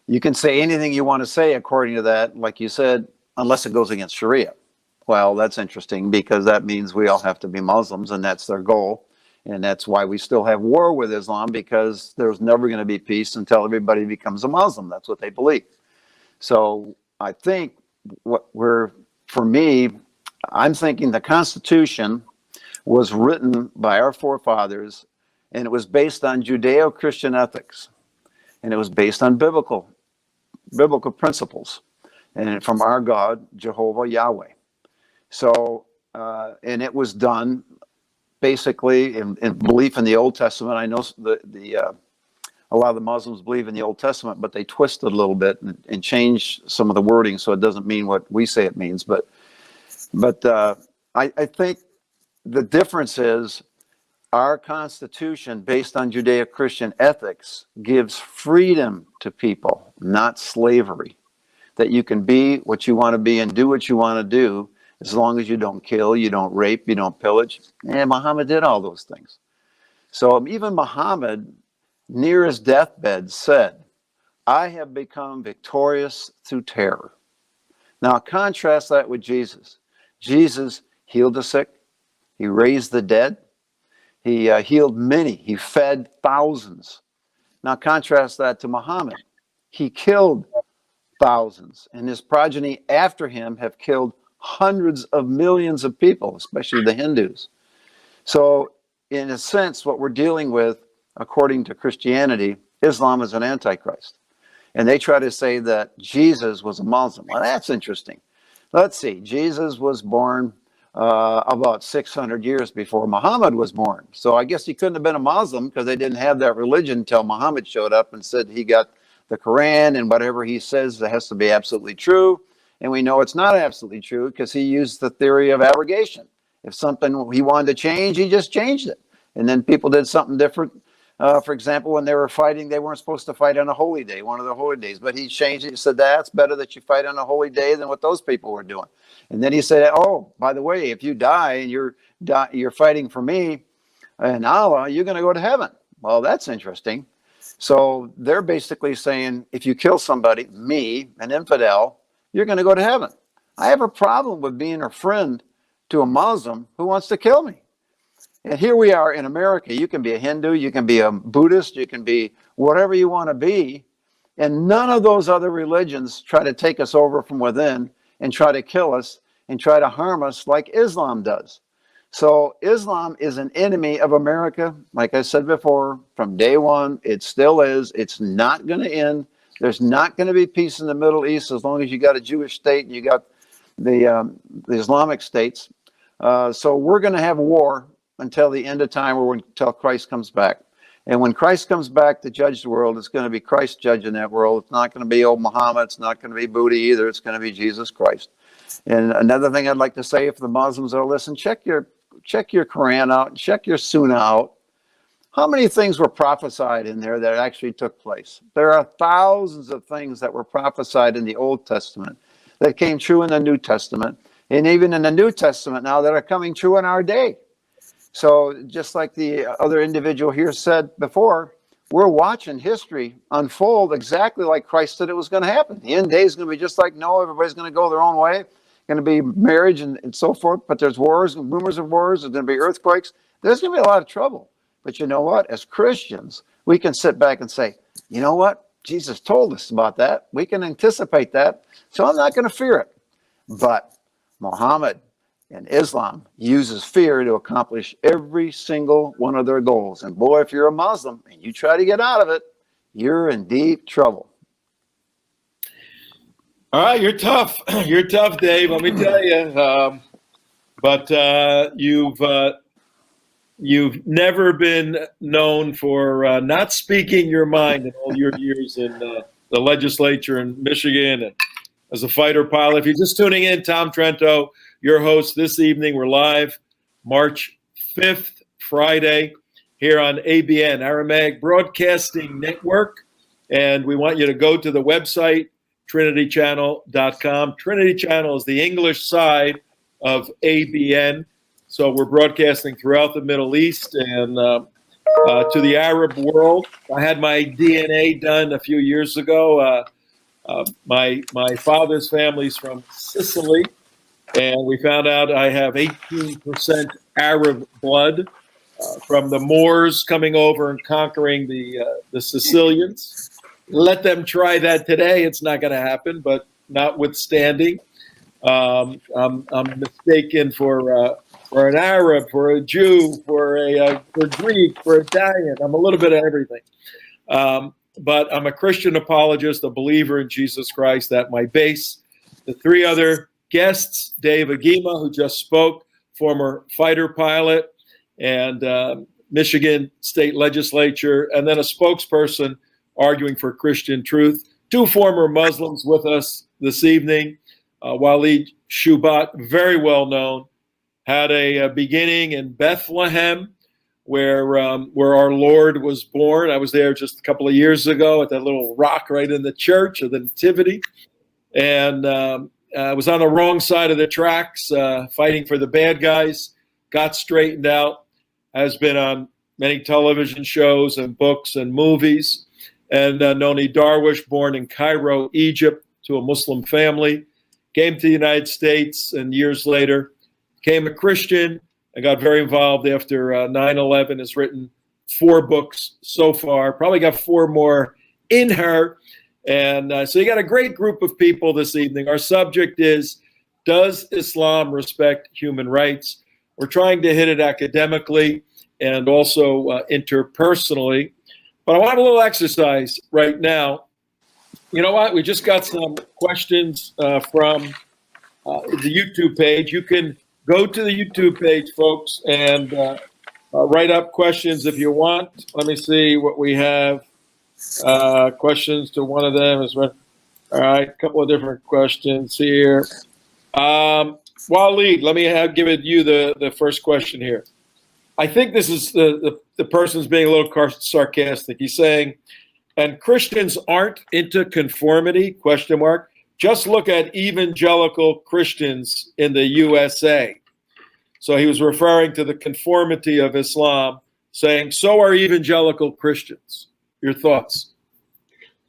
Speaker 4: you can say anything you want to say according to that, like you said, unless it goes against Sharia. Well, that's interesting, because that means we all have to be Muslims, and that's their goal. And that's why we still have war with Islam, because there's never going to be peace until everybody becomes a Muslim. That's what they believe. So I think for me, I'm thinking the Constitution was written by our forefathers, and it was based on Judeo-Christian ethics, and it was based on biblical principles, and from our God, Jehovah Yahweh. So, and it was done basically in belief in the Old Testament. I know a lot of the Muslims believe in the Old Testament, but they twist it a little bit and change some of the wording so it doesn't mean what we say it means. But I think the difference is our Constitution, based on Judeo-Christian ethics, gives freedom to people, not slavery. That you can be what you want to be and do what you want to do, as long as you don't kill, you don't rape, you don't pillage. And Muhammad did all those things. So even Muhammad, near his deathbed, said, I have become victorious through terror. Now contrast that with Jesus. Jesus healed the sick. He raised the dead. He healed many. He fed thousands. Now contrast that to Muhammad. He killed thousands, and his progeny after him have killed hundreds of millions of people, especially the Hindus. So in a sense, what we're dealing with, according to Christianity, Islam is an antichrist. And they try to say that Jesus was a Muslim. Well, that's interesting. Let's see. Jesus was born about 600 years before Muhammad was born. So I guess he couldn't have been a Muslim because they didn't have that religion until Muhammad showed up and said he got the Quran and whatever he says that has to be absolutely true. And we know it's not absolutely true because he used the theory of abrogation. If something he wanted to change, he just changed it. And then people did something different. For example, when they were fighting, they weren't supposed to fight on a holy day, one of the holy days. But he changed it. He said, that's better that you fight on a holy day than what those people were doing. And then he said, oh, by the way, if you die and you're fighting for me and Allah, you're going to go to heaven. Well, that's interesting. So they're basically saying, if you kill somebody, me, an infidel, you're going to go to heaven. I have a problem with being a friend to a Muslim who wants to kill me. And here we are in America. You can be a Hindu, you can be a Buddhist, you can be whatever you want to be. And none of those other religions try to take us over from within and try to kill us and try to harm us like Islam does. So Islam is an enemy of America. Like I said before, from day one, it still is. It's not going to end. There's not going to be peace in the Middle East as long as you got a Jewish state and you got the Islamic states. So we're going to have war until the end of time or until Christ comes back. And when Christ comes back to judge the world, it's going to be Christ judging that world. It's not going to be old Muhammad. It's not going to be Buddha either. It's going to be Jesus Christ. And another thing I'd like to say, if the Muslims are listening, check your Quran out, check your Sunnah out. How many things were prophesied in there that actually took place? There are thousands of things that were prophesied in the Old Testament that came true in the New Testament. And even in the New Testament now that are coming true in our day. So just like the other individual here said before, we're watching history unfold exactly like Christ said it was going to happen. The end day is going to be just like Noah. Everybody's going to go their own way. Going to be marriage and so forth. But there's wars and rumors of wars. There's going to be earthquakes. There's going to be a lot of trouble. But you know what? As Christians, we can sit back and say, you know what? Jesus told us about that. We can anticipate that. So I'm not going to fear it. But Muhammad and Islam uses fear to accomplish every single one of their goals. And boy, if you're a Muslim and you try to get out of it, you're in deep trouble.
Speaker 5: All right, you're tough. You're tough, Dave. Let me tell you. But you've never been known for not speaking your mind in all your years in the legislature in Michigan and as a fighter pilot. If you're just tuning in, Tom Trento, your host this evening. We're live March 5th, Friday, here on ABN, Aramaic Broadcasting Network. And we want you to go to the website, trinitychannel.com. Trinity Channel is the English side of ABN. So we're broadcasting throughout the Middle East and to the Arab world. I had my DNA done a few years ago. My father's family's from Sicily, and we found out I have 18% Arab blood from the Moors coming over and conquering the Sicilians. Let them try that today. It's not going to happen, but notwithstanding, I'm mistaken for an Arab, for a Jew, for Greek, for Italian. I'm a little bit of everything. But I'm a Christian apologist, a believer in Jesus Christ at my base. The three other guests, Dave Agema, who just spoke, former fighter pilot, and Michigan State Legislature, and then a spokesperson arguing for Christian truth. Two former Muslims with us this evening. Walid Shoebat, very well known, had a beginning in Bethlehem, where our Lord was born. I was there just a couple of years ago at that little rock right in the church of the Nativity. And I was on the wrong side of the tracks, fighting for the bad guys, got straightened out, has been on many television shows and books and movies. And Nonie Darwish, born in Cairo, Egypt, to a Muslim family, came to the United States and years later became a Christian. I got very involved after 9/11, has written 4 books so far, probably got 4 more in her. And so you got a great group of people this evening. Our subject is, does Islam respect human rights? We're trying to hit it academically and also interpersonally. But I want to have a little exercise right now. You know what? We just got some questions from the YouTube page. You can go to the YouTube page, folks, and write up questions if you want. Let me see what we have. Questions to one of them is right. All right, a couple of different questions here. Walid, let me give it you the first question here. I think this is the person's being a little sarcastic. He's saying, and Christians aren't into conformity, question mark. Just look at evangelical Christians in the USA. So he was referring to the conformity of Islam, saying, so are evangelical Christians. Your thoughts?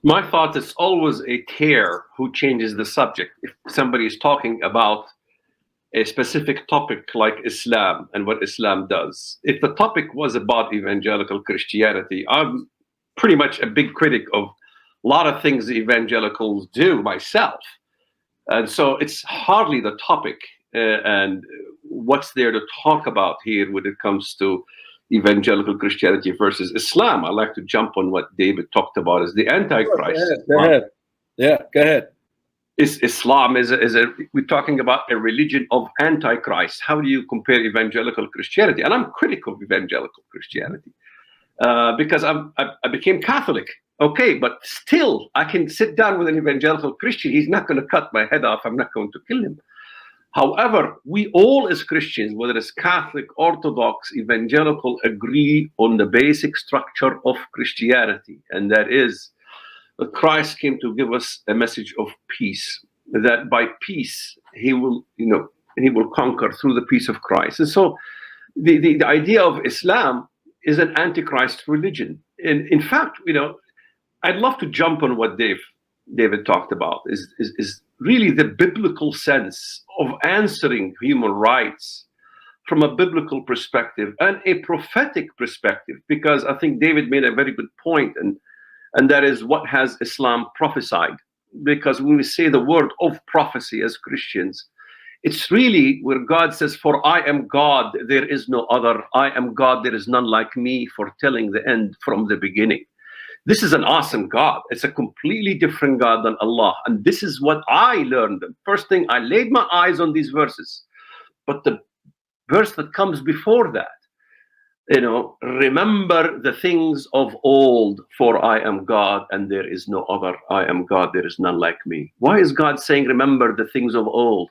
Speaker 3: My thought is always a tear who changes the subject. If somebody is talking about a specific topic like Islam and what Islam does, if the topic was about evangelical Christianity, I'm pretty much a big critic of a lot of things the evangelicals do myself. And so it's hardly the topic and what's there to talk about here when it comes to evangelical Christianity versus Islam. I like to jump on what David talked about as the Antichrist.
Speaker 5: Go ahead. Yeah, go ahead.
Speaker 3: Islam we're talking about a religion of Antichrist. How do you compare evangelical Christianity? And I'm critical of evangelical Christianity because I became Catholic. Okay, but still, I can sit down with an evangelical Christian. He's not going to cut my head off. I'm not going to kill him. However, we all as Christians, whether it's Catholic, Orthodox, evangelical, agree on the basic structure of Christianity, and that is that Christ came to give us a message of peace, that by peace he will conquer through the peace of Christ. And so the idea of Islam is an antichrist religion. And in fact, I'd love to jump on what David talked about is really the biblical sense of answering human rights from a biblical perspective and a prophetic perspective, because I think David made a very good point, and that is, what has Islam prophesied? Because when we say the word of prophecy as Christians, it's really where God says, for I am God, there is no other. I am God, there is none like me, foretelling the end from the beginning. This is an awesome God. It's a completely different God than Allah. And this is what I learned. The first thing, I laid my eyes on these verses. But the verse that comes before that, remember the things of old, for I am God and there is no other. I am God, there is none like me. Why is God saying, remember the things of old?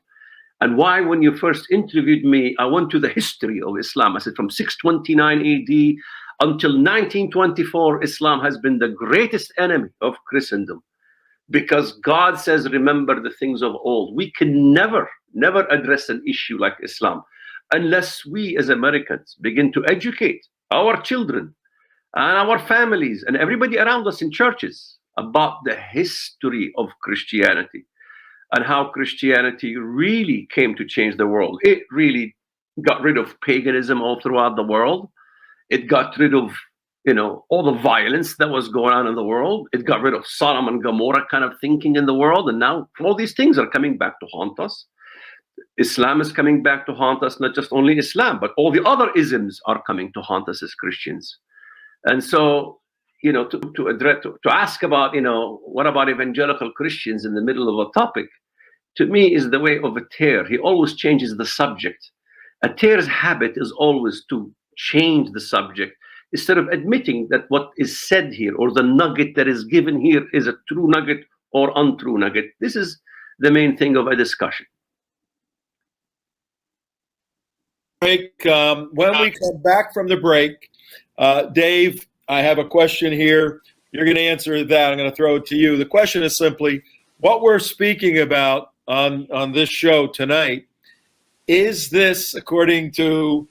Speaker 3: And why, when you first interviewed me, I went to the history of Islam. I said from 629 AD until 1924, Islam has been the greatest enemy of Christendom, because God says, remember the things of old. We can never address an issue like Islam unless we as Americans begin to educate our children and our families and everybody around us in churches about the history of Christianity and how Christianity really came to change the world. It really got rid of paganism all throughout the world. It got rid of, all the violence that was going on in the world. It got rid of Sodom and Gomorrah kind of thinking in the world. And now all these things are coming back to haunt us. Islam is coming back to haunt us, not just only Islam, but all the other isms are coming to haunt us as Christians. And so, to ask about, what about evangelical Christians in the middle of a topic, to me is the way of a tear. He always changes the subject. A tear's habit is always to change the subject instead of admitting that what is said here or the nugget that is given here is a true nugget or untrue nugget. This is the main thing of a discussion.
Speaker 5: When we come back from the break, Dave, I have a question here. You're going to answer that. I'm going to throw it to you. The question is simply, what we're speaking about on this show tonight, is this, according to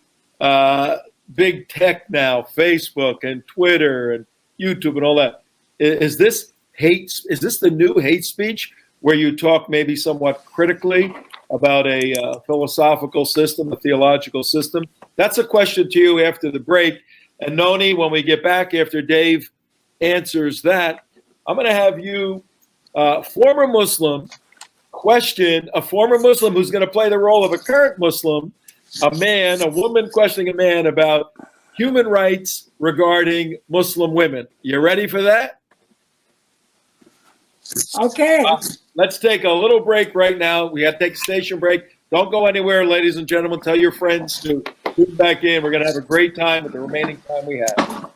Speaker 5: big tech now, Facebook and Twitter and YouTube and all that, is this the new hate speech where you talk maybe somewhat critically about a philosophical system, a theological system? That's a question to you after the break. And Nonie, when we get back after Dave answers that, I'm going to have you, former Muslim, question a former Muslim who's going to play the role of a current Muslim, a woman questioning a man about human rights regarding Muslim women. You ready for that?
Speaker 1: Okay.
Speaker 5: Let's take a little break right now. We got to take a station break. Don't go anywhere, ladies and gentlemen. Tell your friends to tune back in. We're going to have a great time with the remaining time we have.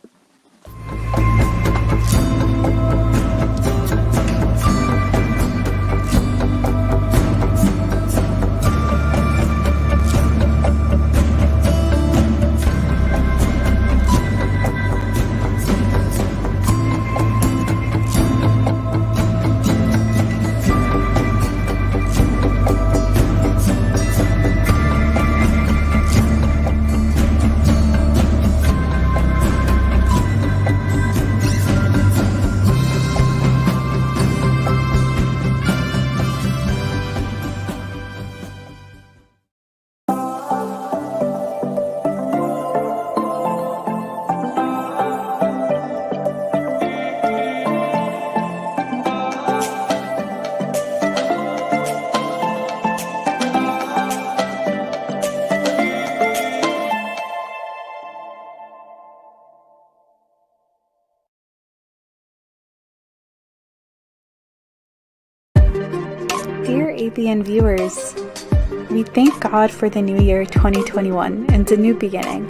Speaker 6: Dear ABN viewers, we thank God for the new year 2021 and the new beginning.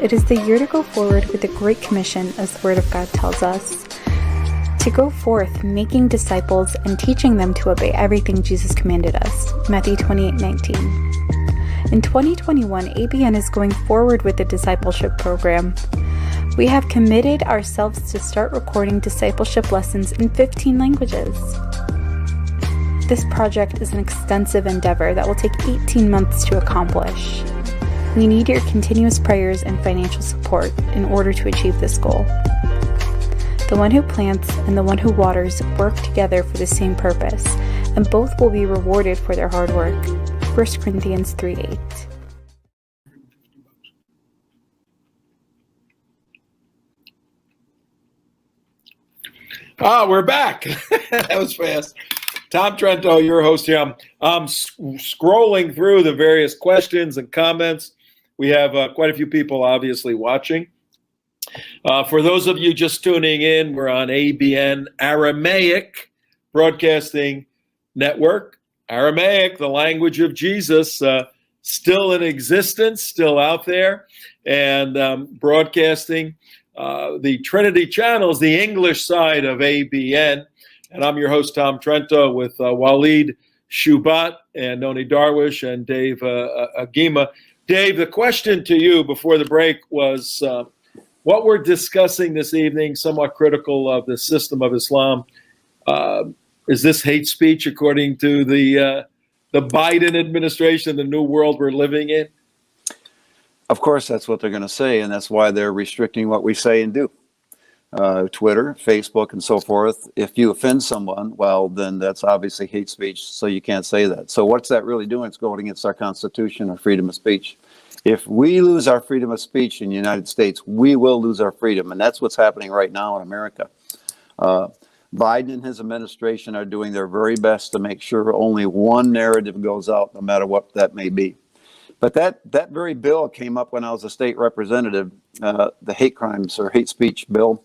Speaker 6: It is the year to go forward with the Great Commission, as the Word of God tells us, to go forth making disciples and teaching them to obey everything Jesus commanded us, Matthew 28:19. In 2021, ABN is going forward with the discipleship program. We have committed ourselves to start recording discipleship lessons in 15 languages. This project is an extensive endeavor that will take 18 months to accomplish. We need your continuous prayers and financial support in order to achieve this goal. The one who plants and the one who waters work together for the same purpose, and both will be rewarded for their hard work. 1 Corinthians 3:8.
Speaker 5: We're back. That was fast. TomTrento, your host here. I'm scrolling through the various questions and comments. We have quite a few people obviously watching. For those of you just tuning in, we're on ABN Aramaic Broadcasting Network. Aramaic, the language of Jesus, still in existence, still out there, and broadcasting the Trinity channels, the English side of ABN. And I'm your host, TomTrento, with Walid Shoebat and Nonie Darwish and Dave Agema. Dave, the question to you before the break was what we're discussing this evening, somewhat critical of the system of Islam. Is this hate speech according to the Biden administration, the new world we're living in?
Speaker 4: Of course, that's what they're going to say, and that's why they're restricting what we say and do. Twitter, Facebook, and so forth. If you offend someone, well, then that's obviously hate speech, so you can't say that. So what's that really doing? It's going against our Constitution, our freedom of speech. If we lose our freedom of speech in the United States, we will lose our freedom, and that's what's happening right now in America. Biden and his administration are doing their very best to make sure only one narrative goes out, no matter what that may be. But that very bill came up when I was a state representative, the hate crimes or hate speech bill.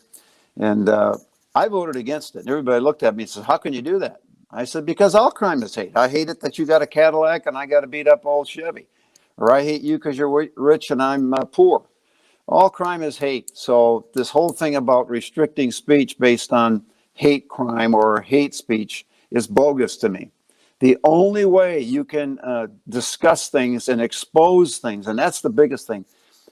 Speaker 4: And I voted against it. And everybody looked at me and said, how can you do that? I said, because all crime is hate. I hate it that you got a Cadillac and I got to beat up old Chevy. Or I hate you because you're rich and I'm poor. All crime is hate. So this whole thing about restricting speech based on hate crime or hate speech is bogus to me. The only way you can discuss things and expose things, and that's the biggest thing,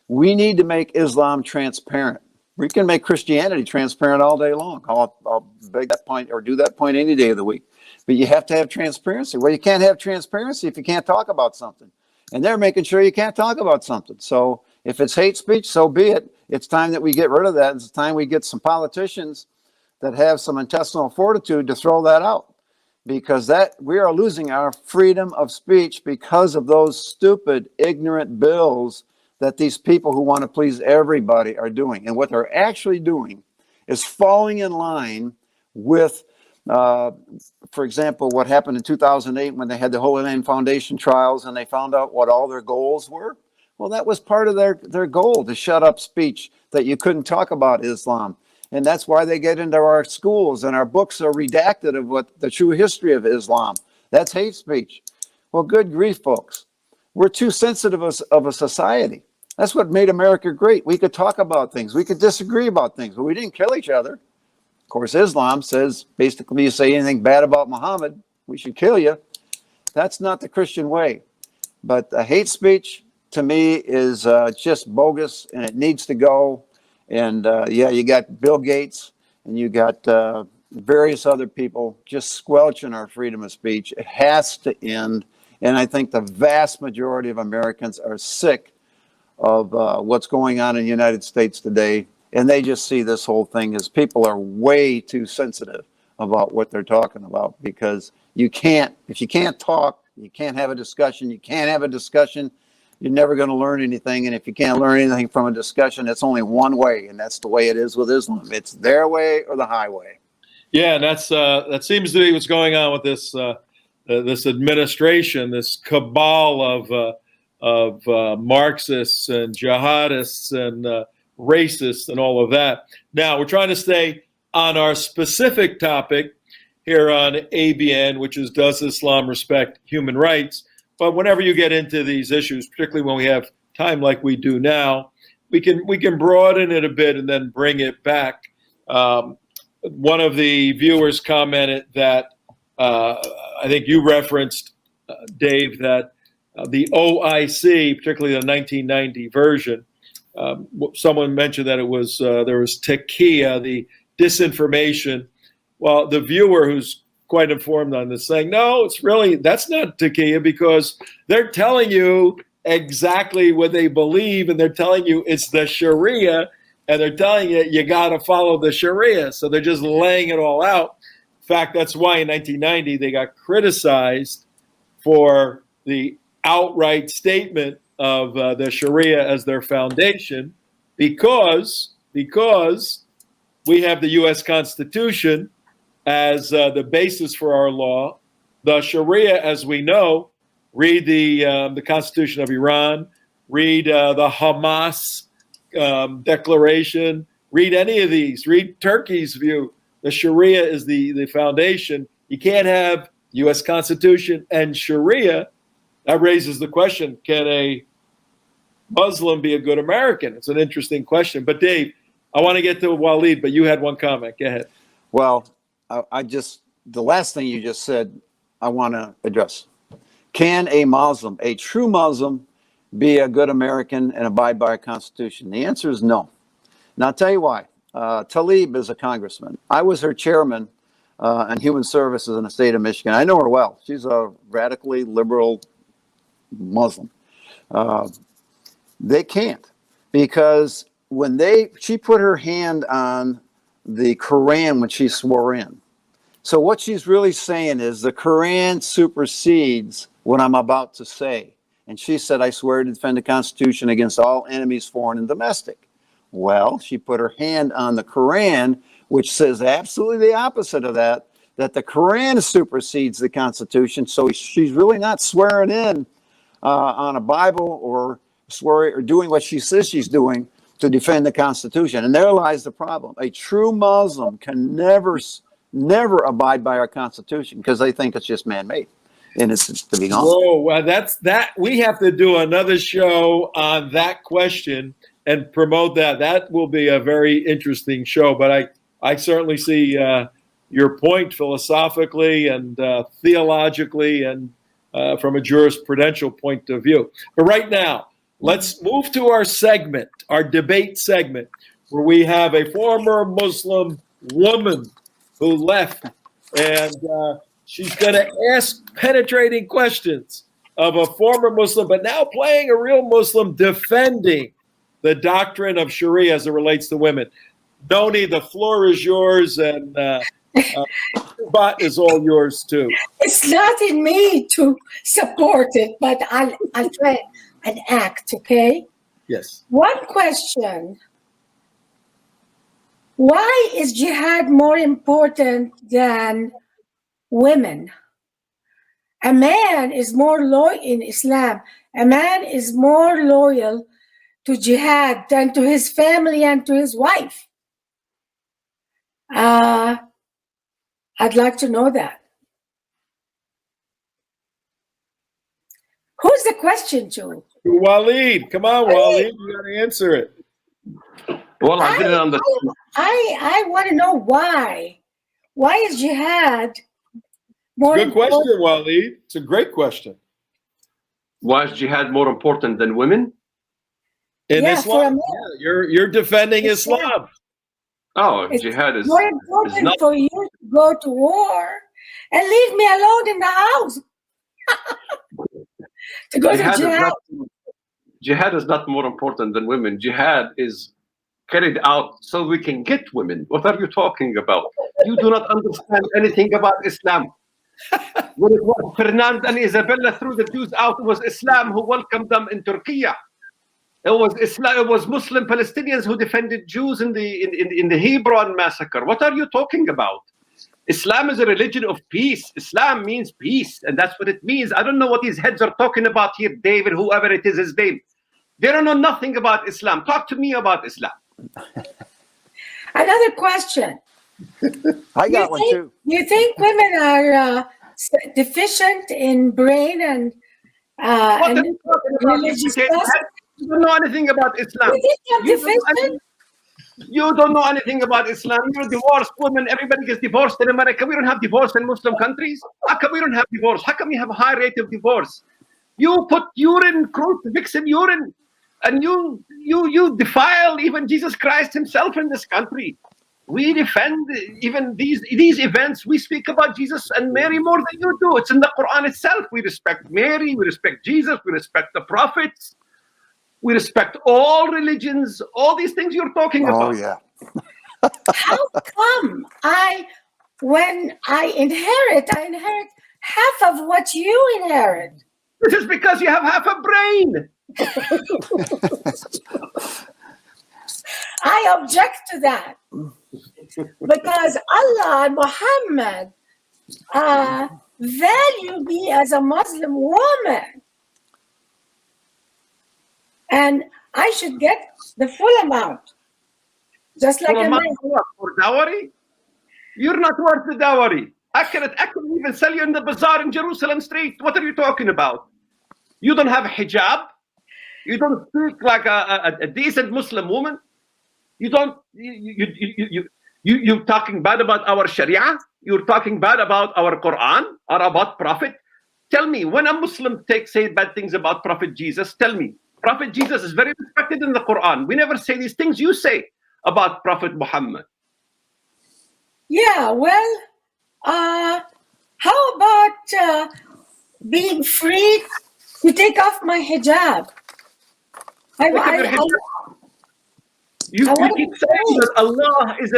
Speaker 4: we need to make Islam transparent. We can make Christianity transparent all day long. I'll beg that point or do that point any day of the week. But you have to have transparency. Well, you can't have transparency if you can't talk about something. And they're making sure you can't talk about something. So if it's hate speech, so be it. It's time that we get rid of that. It's time we get some politicians that have some intestinal fortitude to throw that out. Because that we are losing our freedom of speech because of those stupid, ignorant bills that these people who want to please everybody are doing. And what they're actually doing is falling in line with, for example, what happened in 2008 when they had the Holy Land Foundation trials and they found out what all their goals were. Well, that was part of their goal, to shut up speech, that you couldn't talk about Islam. And that's why they get into our schools, and our books are redacted of what the true history of Islam. That's hate speech. Well, good grief, folks. We're too sensitive of a society. That's what made America great. We could talk about things. We could disagree about things, but we didn't kill each other. Of course, Islam says, basically, you say anything bad about Muhammad, we should kill you. That's not the Christian way. But hate speech, to me, is just bogus, and it needs to go. And yeah, you got Bill Gates, and you got various other people just squelching our freedom of speech. It has to end. And I think the vast majority of Americans are sick of what's going on in the United States today. And they just see this whole thing as people are way too sensitive about what they're talking about, because if you can't talk, you can't have a discussion. You can't have a discussion, you're never going to learn anything. And if you can't learn anything from a discussion, it's only one way. And that's the way it is with Islam. It's their way or the highway.
Speaker 5: Yeah, and that seems to be what's going on with this this administration, this cabal of Marxists and jihadists and racists and all of that. Now, we're trying to stay on our specific topic here on ABN, which is, does Islam respect human rights? But whenever you get into these issues, particularly when we have time like we do now, we can broaden it a bit and then bring it back. One of the viewers commented that I think you referenced, Dave, that the OIC, particularly the 1990 version, someone mentioned that it was there was taqiyya, the disinformation. Well, the viewer, who's quite informed on this, saying, no, that's not taqiyya, because they're telling you exactly what they believe, and they're telling you it's the Sharia, and they're telling you you got to follow the Sharia. So they're just laying it all out. In fact, that's why in 1990 they got criticized for the outright statement of the Sharia as their foundation, because we have the U.S. Constitution as the basis for our law. The Sharia, as we know, read the Constitution of Iran, read the Hamas declaration, read any of these, read Turkey's view. The Sharia is the foundation. You can't have U.S. Constitution and Sharia. That raises the question, can a Muslim be a good American? It's an interesting question. But Dave, I want to get to Walid, but you had one comment. Go ahead.
Speaker 4: Well, the last thing you just said, I want to address. Can a Muslim, a true Muslim, be a good American and abide by our Constitution? The answer is no. And I'll tell you why. Tlaib is a congressman. I was her chairman on human services in the state of Michigan. I know her well. She's a radically liberal Muslim. They can't, because when she put her hand on the Quran when she swore in. So what she's really saying is the Quran supersedes what I'm about to say. And she said, I swear to defend the Constitution against all enemies, foreign and domestic. Well, she put her hand on the Quran, which says absolutely the opposite of that the Quran supersedes the Constitution. So she's really not swearing in on a Bible or swearing or doing what she says she's doing to defend the Constitution. And there lies the problem. A true Muslim can never abide by our Constitution because they think it's just man-made. And it's to be gone.
Speaker 5: Whoa, well, that. We have to do another show on that question and promote that. That will be a very interesting show. But I certainly see your point philosophically and theologically and from a jurisprudential point of view. But right now, let's move to our segment, our debate segment, where we have a former Muslim woman who left, and she's going to ask penetrating questions of a former Muslim, but now playing a real Muslim, defending the doctrine of Sharia as it relates to women. Nonie, the floor is yours, and Shoebat is all yours too.
Speaker 1: It's not in me to support it, but I'll try and act, okay?
Speaker 5: Yes.
Speaker 1: One question. Why is jihad more important than women? A man is more loyal in Islam. a man is more loyal to jihad than to his family and to his wife? I'd like to know that. Who's the question to?
Speaker 5: Walid, come on, Walid, you got to answer it.
Speaker 3: Well, I didn't understand.
Speaker 1: I want to know why. Why is jihad more
Speaker 5: Good question,
Speaker 1: important?
Speaker 5: Walid. It's a great question.
Speaker 3: Why is jihad more important than women?
Speaker 5: In
Speaker 1: Yeah, for a
Speaker 5: Islam,
Speaker 1: man.
Speaker 5: you're defending
Speaker 1: Islam.
Speaker 5: Islam.
Speaker 3: Oh,
Speaker 1: It's
Speaker 3: jihad is
Speaker 1: more important
Speaker 3: not.
Speaker 1: for you to go to war and leave me alone in the house. To go to
Speaker 3: Jihad is
Speaker 1: jihad.
Speaker 3: not. Jihad is not more important than women. Jihad is carried out so we can get women. What are you talking about? You do not understand anything about Islam. When it was Fernand and Isabella threw the Jews out, it was Islam who welcomed them in Turkey. It was Islam. It was Muslim Palestinians who defended Jews in the Hebron massacre. What are you talking about? Islam is a religion of peace. Islam means peace, and that's what it means. I don't know what these heads are talking about here, David, whoever it is his name. They don't know nothing about Islam. Talk to me about Islam.
Speaker 1: Another question.
Speaker 4: I got one too.
Speaker 1: You think women are deficient in brain and
Speaker 3: What are
Speaker 1: and
Speaker 3: you talking about?
Speaker 1: religious
Speaker 3: You
Speaker 1: classes?
Speaker 3: don't know anything about Islam.
Speaker 1: You think they're
Speaker 3: You don't know
Speaker 1: deficient?
Speaker 3: anything- You don't know anything about Islam. You're a divorced woman. Everybody gets divorced in America. We don't have divorce in Muslim countries. How come we don't have divorce? How come we have a high rate of divorce? You put urine, crucifix in urine, and you defile even Jesus Christ himself in this country. We defend even these events. We speak about Jesus and Mary more than you do. It's in the Quran itself. We respect Mary. We respect Jesus. We respect the prophets. We respect all religions. All these things you're talking about.
Speaker 4: Oh yeah.
Speaker 1: How come when I inherit half of what you inherit?
Speaker 3: This is because you have half a brain.
Speaker 1: I object to that because Allah and Muhammad value me as a Muslim woman, and I should get the full amount, just like
Speaker 3: For
Speaker 1: a
Speaker 3: a
Speaker 1: man.
Speaker 3: man for dowry? You're not worth the dowry. I can even sell you in the bazaar in Jerusalem street. What are you talking about? You don't have hijab. You don't speak like a decent Muslim woman. You don't. You're talking bad about our Sharia. You're talking bad about our Quran or about Prophet. Tell me, when a Muslim say bad things about Prophet Jesus, tell me. Prophet Jesus is very respected in the Quran. We never say these things you say about Prophet Muhammad.
Speaker 1: Yeah, well, how about being free to take off my hijab?
Speaker 3: You
Speaker 1: wanna
Speaker 3: keep
Speaker 1: be
Speaker 3: saying
Speaker 1: free.
Speaker 3: that Allah is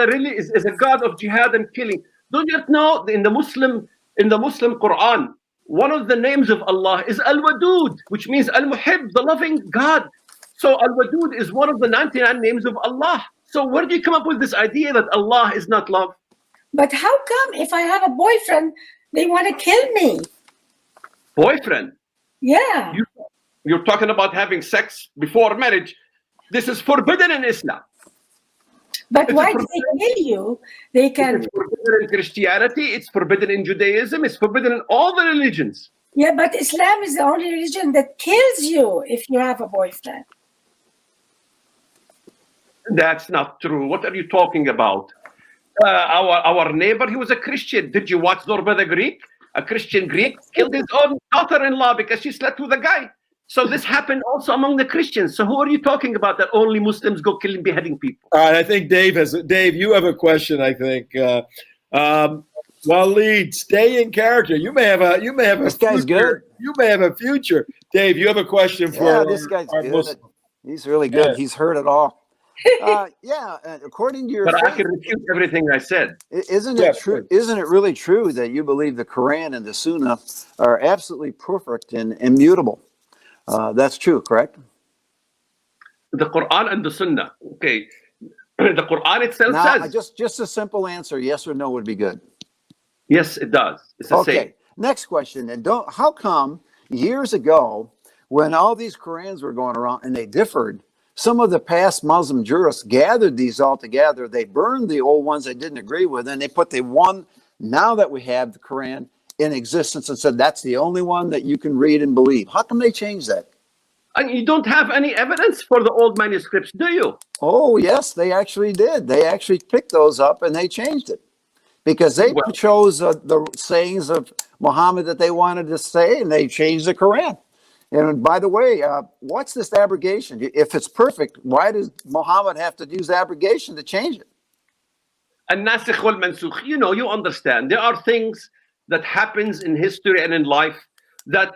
Speaker 3: a God of jihad and killing. Don't you know in the Muslim Quran, one of the names of Allah is Al-Wadud, which means Al-Muhib, the loving God. So Al-Wadud is one of the 99 names of Allah. So where do you come up with this idea that Allah is not love?
Speaker 1: But how come if I have a boyfriend, they want to kill me?
Speaker 3: Boyfriend?
Speaker 1: Yeah.
Speaker 3: You're talking about having sex before marriage. This is forbidden in Islam.
Speaker 1: But why do they kill you? They can.
Speaker 3: It's forbidden in Christianity. It's forbidden in Judaism. It's forbidden in all the religions.
Speaker 1: Yeah, but Islam is the only religion that kills you if you have a boyfriend.
Speaker 3: That's not true. What are you talking about? Our neighbor, he was a Christian. Did you watch Zorba the Greek? A Christian Greek killed his own daughter-in-law because she slept with a guy. So this happened also among the Christians. So who are you talking about that only Muslims go killing, beheading people?
Speaker 5: All right, I think Dave, you have a question, I think. Walid, stay in character. You may have
Speaker 4: This guy's
Speaker 5: future.
Speaker 4: good.
Speaker 5: You may have a future. Dave, you have a question for
Speaker 4: This guy's
Speaker 5: our
Speaker 4: good.
Speaker 5: Muslim.
Speaker 4: He's really good.
Speaker 5: Yeah.
Speaker 4: He's heard it all. According to your
Speaker 3: But I
Speaker 4: faith,
Speaker 3: can refute everything I said.
Speaker 4: isn't
Speaker 5: Yeah,
Speaker 4: it true?
Speaker 5: of
Speaker 4: Isn't it really true that you believe the Quran and the Sunnah are absolutely perfect and immutable? That's true, correct?
Speaker 3: The Quran and the Sunnah. Okay. The Quran itself
Speaker 4: Now,
Speaker 3: says.
Speaker 4: just a simple answer, yes or no, would be good.
Speaker 3: Yes, it does. It's the same.
Speaker 4: Okay. Next question. And how come years ago when all these Qurans were going around and they differed, some of the past Muslim jurists gathered these all together. They burned the old ones they didn't agree with, and they put the one now that we have the Quran in existence and said that's the only one that you can read and believe. How come they changed that?
Speaker 3: And you don't have any evidence for the old manuscripts, do you?
Speaker 4: Oh, yes, they actually did. They actually picked those up and they changed it because they chose the sayings of Muhammad that they wanted to say, and they changed the Quran. And by the way, what's this abrogation? If it's perfect, why does Muhammad have to use abrogation to change it?
Speaker 3: الناسخ والمنسوخ. You understand. There are things that happens in history and in life that,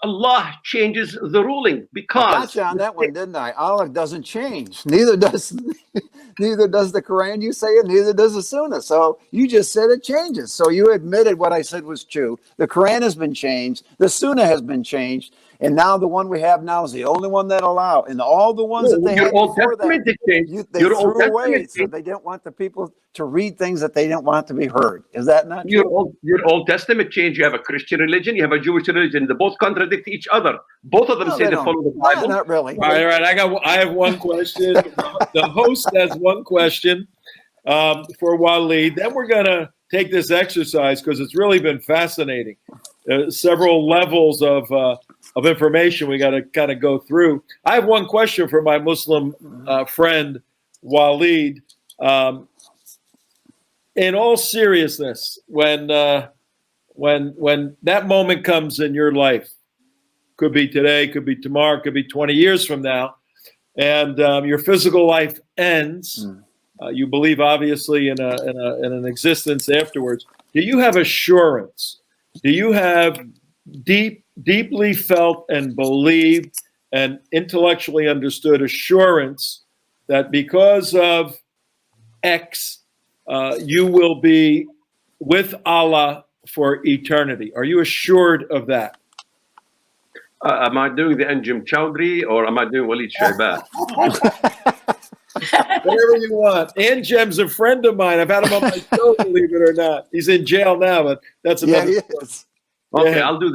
Speaker 3: Allah changes the ruling because...
Speaker 4: I got you on that one, didn't I? Allah doesn't change. Neither does the Quran you say it, neither does the Sunnah. So you just said it changes. So you admitted what I said was true. The Quran has been changed. The Sunnah has been changed. And now the one we have now is the only one that allow. And all the ones that they had before that, they threw away. So they didn't want the people to read things that they didn't want to be heard. Is that not true?
Speaker 3: Your Old Testament changed. You have a Christian religion, you have a Jewish religion. They both contradict each other. Both of them say they follow the Bible.
Speaker 4: No, not really.
Speaker 5: All right. I have one question. The host has one question for Walid. Then we're going to take this exercise because it's really been fascinating. Several levels of information we got to kind of go through. I have one question for my Muslim friend Walid. In all seriousness, when that moment comes in your life, could be today, could be tomorrow, could be 20 years from now, and your physical life ends. You believe obviously in an existence afterwards. Do you have assurance? Do you have deeply felt and believed and intellectually understood assurance that because of X, you will be with Allah for eternity? Are you assured of that?
Speaker 3: Am I doing the Agema Chowdhury or am I doing Walid Shoebat?
Speaker 5: Whatever you want. Agem's a friend of mine. I've had him on my show, believe it or not. He's in jail now, but that's another story.
Speaker 3: Okay,
Speaker 5: Yeah.
Speaker 3: I'll do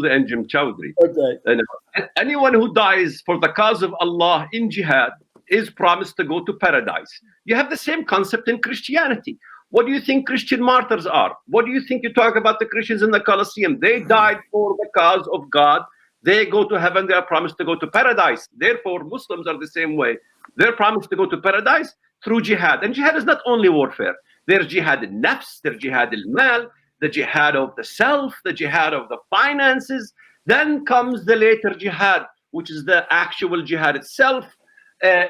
Speaker 3: the Agema Chowdhury.
Speaker 5: Okay.
Speaker 3: And anyone who dies for the cause of Allah in jihad is promised to go to paradise. You have the same concept in Christianity. What do you think Christian martyrs are? What do you think you talk about the Christians in the Colosseum? They died for the cause of God. They go to heaven. They are promised to go to paradise. Therefore, Muslims are the same way. They're promised to go to paradise through jihad. And jihad is not only warfare. There's jihad al-nafs, there's jihad al-mal, the jihad of the self, the jihad of the finances. Then comes the later jihad, which is the actual jihad itself,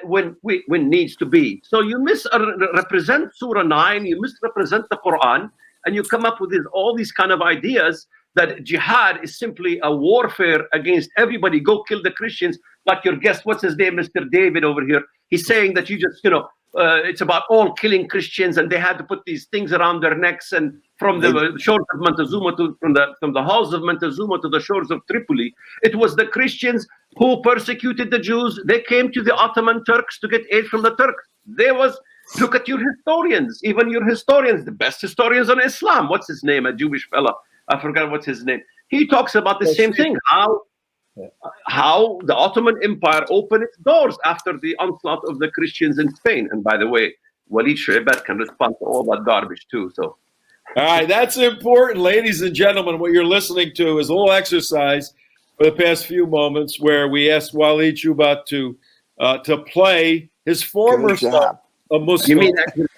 Speaker 3: when needs to be. So you misrepresent Surah 9, you misrepresent the Quran, and you come up with all these kind of ideas that jihad is simply a warfare against everybody. Go kill the Christians, like your guest, what's his name, Mr. David over here. He's saying that you just, it's about all killing Christians, and they had to put these things around their necks, and from the shores of Montezuma from the halls of Montezuma to the shores of Tripoli, it was the Christians who persecuted the Jews. They came to the Ottoman Turks to get aid from the Turks. Look at your historians, even your historians, the best historians on Islam. What's his name? A Jewish fella. I forgot what's his name. He talks about the same thing, how the Ottoman Empire opened its doors after the onslaught of the Christians in Spain. And by the way, Walid Shoebat can respond to all that garbage too. So,
Speaker 5: all right, that's important, ladies and gentlemen. What you're listening to is a little exercise for the past few moments where we asked Walid Shoebat to play his former son, a Muslim.
Speaker 3: You mean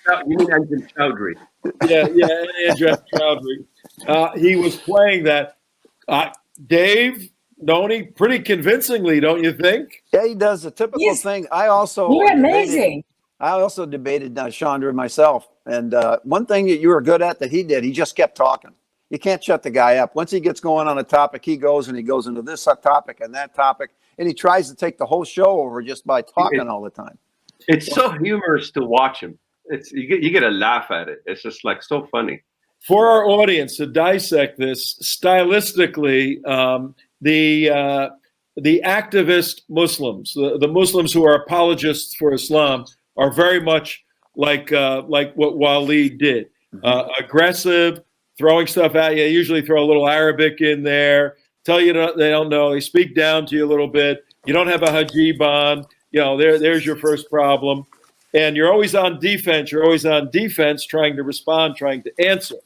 Speaker 3: Agema Chowdhury?
Speaker 5: Yeah, Agema Chowdhury. He was playing that. Dave, Nonie, pretty convincingly, don't you think?
Speaker 4: Yeah, he does the typical thing.
Speaker 1: You're amazing.
Speaker 4: I also debated Chandra myself. And one thing that you were good at that he did, he just kept talking. You can't shut the guy up. Once he gets going on a topic, he goes into this topic and that topic. And he tries to take the whole show over just by talking all the time.
Speaker 3: It's so humorous to watch him. You get a laugh at it. It's just like so funny.
Speaker 5: For our audience to dissect this stylistically, the activist Muslims, the Muslims who are apologists for Islam, are very much like what Walid did. Aggressive, throwing stuff at you. Usually throw a little Arabic in there, tell you they don't know. They speak down to you a little bit. You don't have a hajib on. There's your first problem. And you're always on defense. You're always on defense, trying to respond, trying to answer.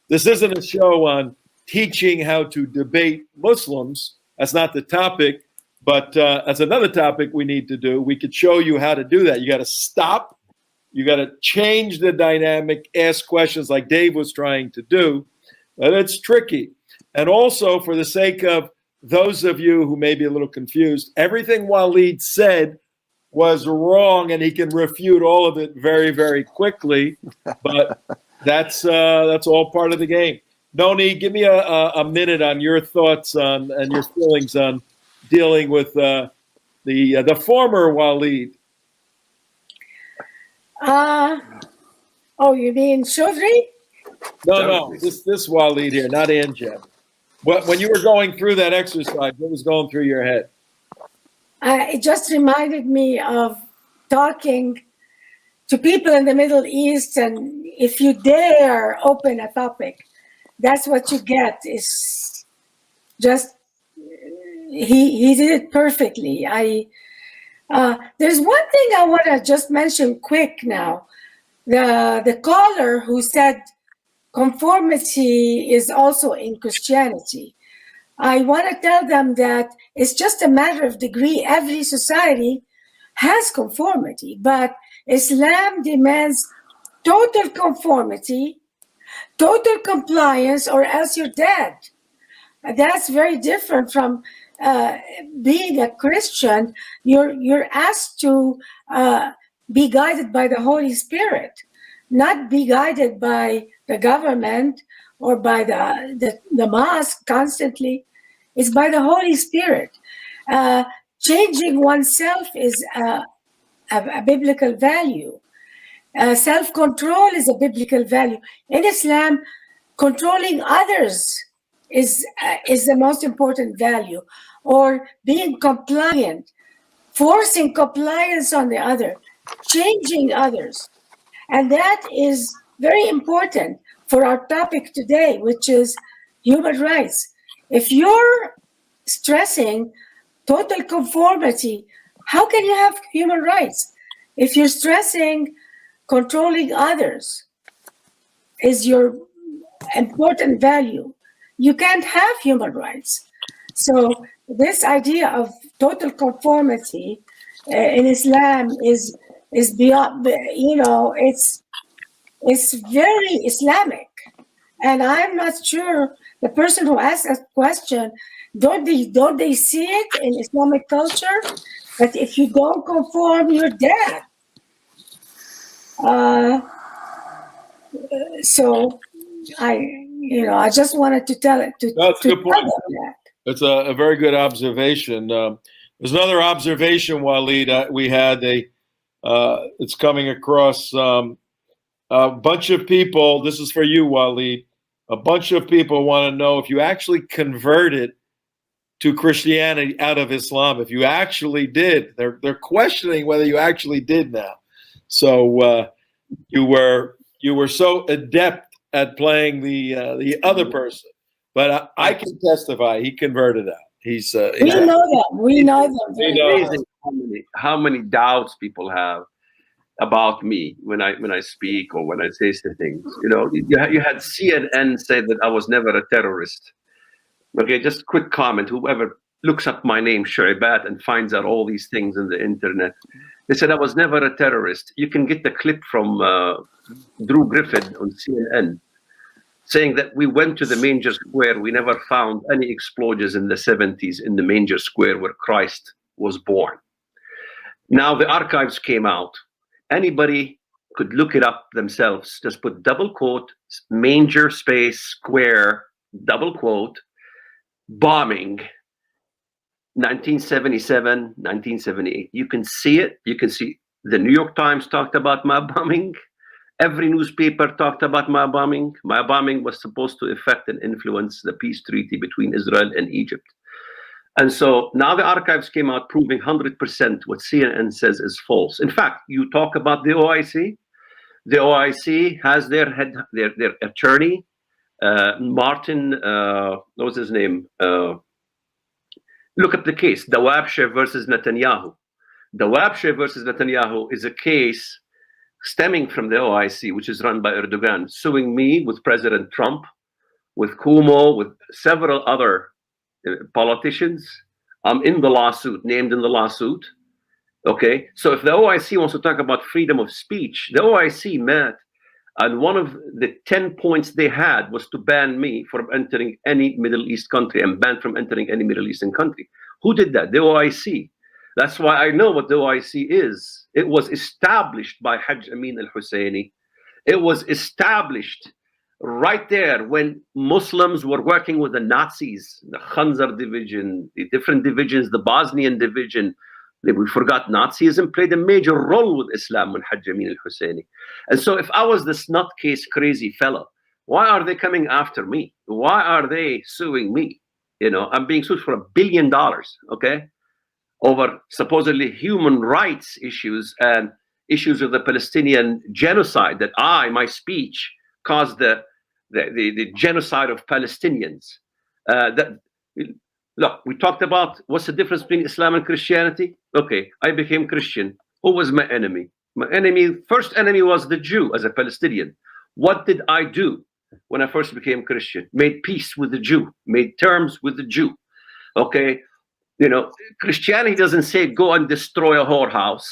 Speaker 5: This isn't a show on teaching how to debate Muslims. That's not the topic. But that's another topic we need to do. We could show you how to do that. You got to stop. You got to change the dynamic, ask questions like Dave was trying to do. But it's tricky. And also, for the sake of those of you who may be a little confused, everything Walid said was wrong, and he can refute all of it very, very quickly. But that's all part of the game. Nonie, give me a minute on your thoughts on and your feelings on dealing with the former Walid.
Speaker 1: Oh, you mean Chaudhry?
Speaker 5: No, this Walid here, not Agema. When you were going through that exercise, what was going through your head?
Speaker 1: It just reminded me of talking to people in the Middle East, and if you dare open a topic, that's what you get. Is just he did it perfectly. There's one thing I want to just mention quick now. The caller who said conformity is also in Christianity. I want to tell them that it's just a matter of degree. Every society has conformity, but Islam demands total conformity, total compliance, or else you're dead. That's very different from being a Christian. You're asked to be guided by the Holy Spirit, not be guided by the government or by the mosque constantly. It's by the Holy Spirit. Changing oneself is a biblical value. Self-control is a biblical value. In Islam, controlling others is the most important value, or being compliant, forcing compliance on the other, changing others. And that is very important for our topic today, which is human rights. If you're stressing total conformity, how can you have human rights? If you're stressing controlling others is your important value, you can't have human rights. So this idea of total conformity in Islam is beyond, it's very Islamic. And I'm not sure the person who asked that question, don't they see it in Islamic culture? That if you don't conform, you're dead. So I just wanted to tell it to
Speaker 5: That's a good point.
Speaker 1: that.
Speaker 5: It's a very good observation. There's another observation, Walid, we had. It's coming across a bunch of people. This is for you, Walid. A bunch of people want to know if you actually converted to Christianity out of Islam. If you actually did, they're questioning whether you actually did now. So you were so adept at playing the other person, but I can testify he converted out. We know them.
Speaker 1: We know them.
Speaker 3: Amazing how many doubts people have about me when I speak or when I say things. You had CNN say that I was never a terrorist. Okay, just quick comment. Whoever looks up my name, Shoebat, and finds out all these things on the internet, they said I was never a terrorist. You can get the clip from Drew Griffin on CNN saying that we went to the manger square. We never found any explosions in the 70s in the manger square where Christ was born. Now the archives came out. Anybody could look it up themselves. Just put double quote, manger space square, double quote, bombing, 1977, 1978. You can see it. You can see the New York Times talked about my bombing. Every newspaper talked about my bombing. My bombing was supposed to affect and influence the peace treaty between Israel and Egypt. And so now the archives came out proving 100% what CNN says is false. In fact, you talk about the OIC. The OIC has their head, their attorney, Martin, what was his name? Look at the case, Darwish versus Netanyahu. Darwish versus Netanyahu is a case stemming from the OIC, which is run by Erdogan, suing me with President Trump, with Cuomo, with several other politicians. I'm in the lawsuit, named in the lawsuit. Okay, so if the OIC wants to talk about freedom of speech, the OIC met, and one of the 10 points they had was to ban me from entering any Middle East country. I'm banned from entering any Middle Eastern country. Who did that? The OIC. That's why I know what the OIC is. It was established by Hajj Amin al-Husseini. It was established right there when Muslims were working with the Nazis, the Khanzar division, the different divisions, the Bosnian division. We forgot Nazism played a major role with Islam when Hajj Amin al-Husseini. And so if I was this nutcase crazy fellow, why are they coming after me? Why are they suing me? You know, I'm being sued for $1 billion, okay? Over supposedly human rights issues and issues of the Palestinian genocide that my speech caused the genocide of Palestinians. Look, we talked about what's the difference between Islam and Christianity. Okay, I became Christian. Who was my enemy? My first enemy was the Jew as a Palestinian. What did I do when I first became Christian? Made peace with the Jew, made terms with the Jew. Okay, you know, Christianity doesn't say go and destroy a whorehouse.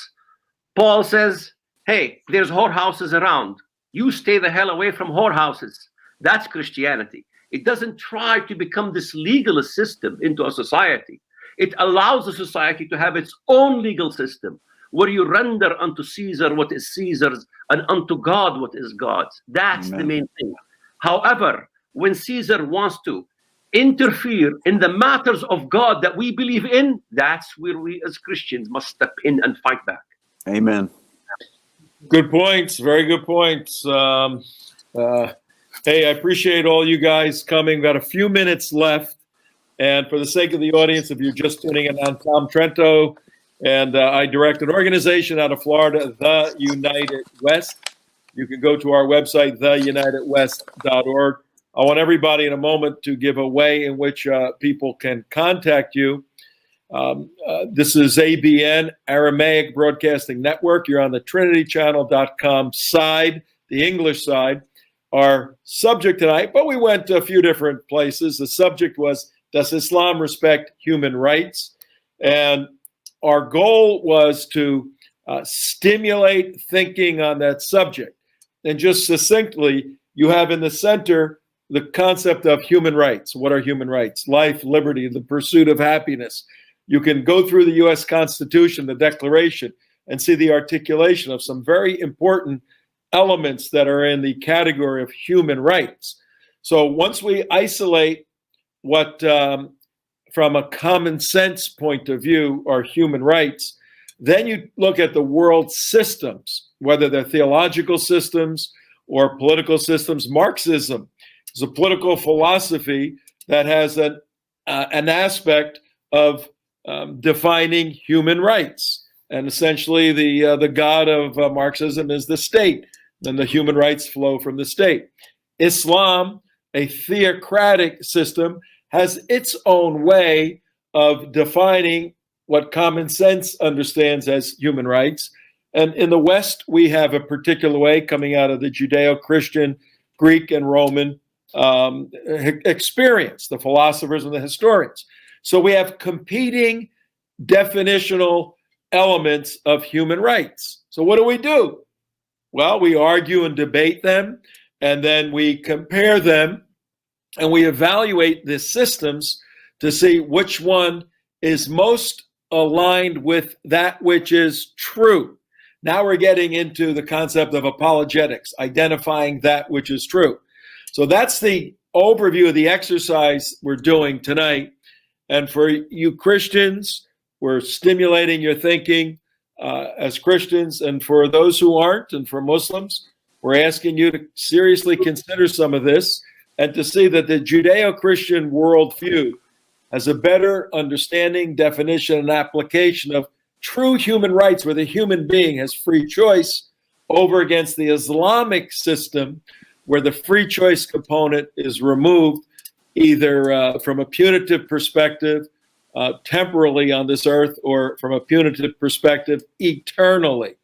Speaker 3: Paul says, hey, there's whorehouses around. You stay the hell away from whorehouses. That's Christianity. It doesn't try to become this legalist system into a society. It allows the society to have its own legal system where you render unto Caesar what is Caesar's and unto God what is God's. That's Amen. The main thing. However, when Caesar wants to interfere in the matters of God that we believe in, that's where we as Christians must step in and fight back.
Speaker 4: Amen.
Speaker 5: Good points. Very good points. Hey, I appreciate all you guys coming. We've got a few minutes left. And for the sake of the audience, if you're just tuning in on TomTrento, and I direct an organization out of Florida, The United West. You can go to our website, theunitedwest.org. I want everybody in a moment to give a way in which people can contact you. This is ABN, Aramaic Broadcasting Network. You're on the trinitychannel.com side, the English side. Our subject tonight, but we went to a few different places. The subject was, does Islam respect human rights? And our goal was to stimulate thinking on that subject. And just succinctly, you have in the center the concept of human rights. What are human rights? Life, liberty, the pursuit of happiness. You can go through the U.S. Constitution, the Declaration, and see the articulation of some very important elements that are in the category of human rights. So once we isolate what, from a common sense point of view, are human rights, then you look at the world systems, whether they're theological systems or political systems. Marxism is a political philosophy that has an aspect of defining human rights. And essentially the god of Marxism is the state. Then the human rights flow from the state. Islam, a theocratic system, has its own way of defining what common sense understands as human rights. And in the West, we have a particular way coming out of the Judeo-Christian, Greek and Roman experience, the philosophers and the historians. So we have competing definitional elements of human rights. So what do? Well, we argue and debate them, and then we compare them, and we evaluate the systems to see which one is most aligned with that which is true. Now we're getting into the concept of apologetics, identifying that which is true. So that's the overview of the exercise we're doing tonight. And for you Christians, we're stimulating your thinking as Christians, and for those who aren't, and for Muslims, we're asking you to seriously consider some of this and to see that the Judeo-Christian worldview has a better understanding, definition, and application of true human rights, where the human being has free choice, over against the Islamic system, where the free choice component is removed, either from a punitive perspective temporally on this earth, or from a punitive perspective, eternally.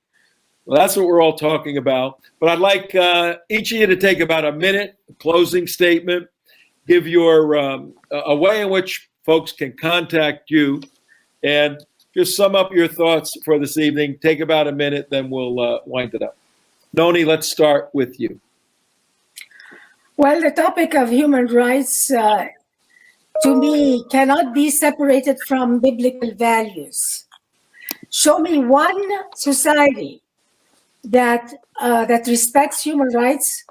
Speaker 5: Well, that's what we're all talking about. But I'd like each of you to take about a minute, a closing statement, give your a way in which folks can contact you, and just sum up your thoughts for this evening. Take about a minute, then we'll wind it up. Nonie, let's start with you.
Speaker 1: Well, the topic of human rights, to me, cannot be separated from biblical values. Show me one society that respects human rights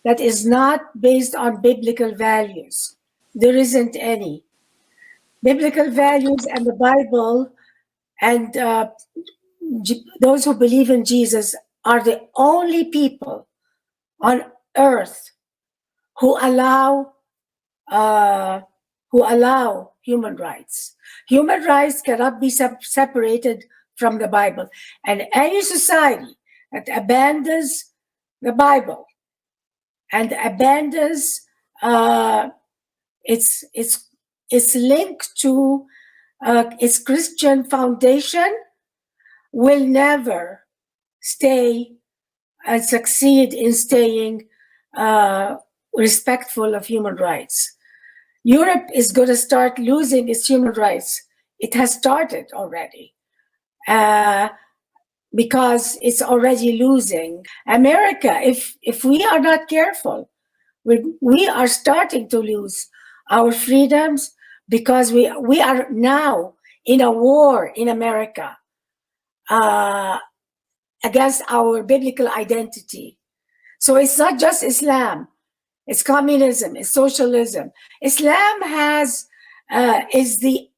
Speaker 1: that is not based on biblical values. There isn't any. Biblical values and the Bible and those who believe in Jesus are the only people on earth who allow human rights. Human rights cannot be separated from the Bible. And any society that abandons the Bible and abandons its link to its Christian foundation will never stay and succeed in staying respectful of human rights. Europe is going to start losing its human rights. It has started already because it's already losing. America, if we are not careful, we are starting to lose our freedoms because we are now in a war in America against our biblical identity. So it's not just Islam. It's communism, it's socialism. Islam is the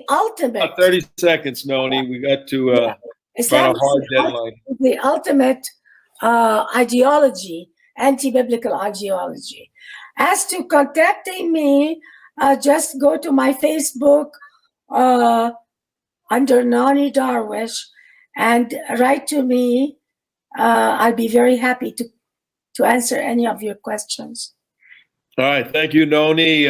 Speaker 1: ultimate.
Speaker 5: 30 seconds, Nonie. We got to
Speaker 1: Islam
Speaker 5: a hard deadline.
Speaker 1: Is the ultimate ideology, anti-biblical ideology. As to contacting me, just go to my Facebook under Nonie Darwish and write to me. I'll be very happy to answer any of your questions.
Speaker 5: All right. Thank you, Nonie.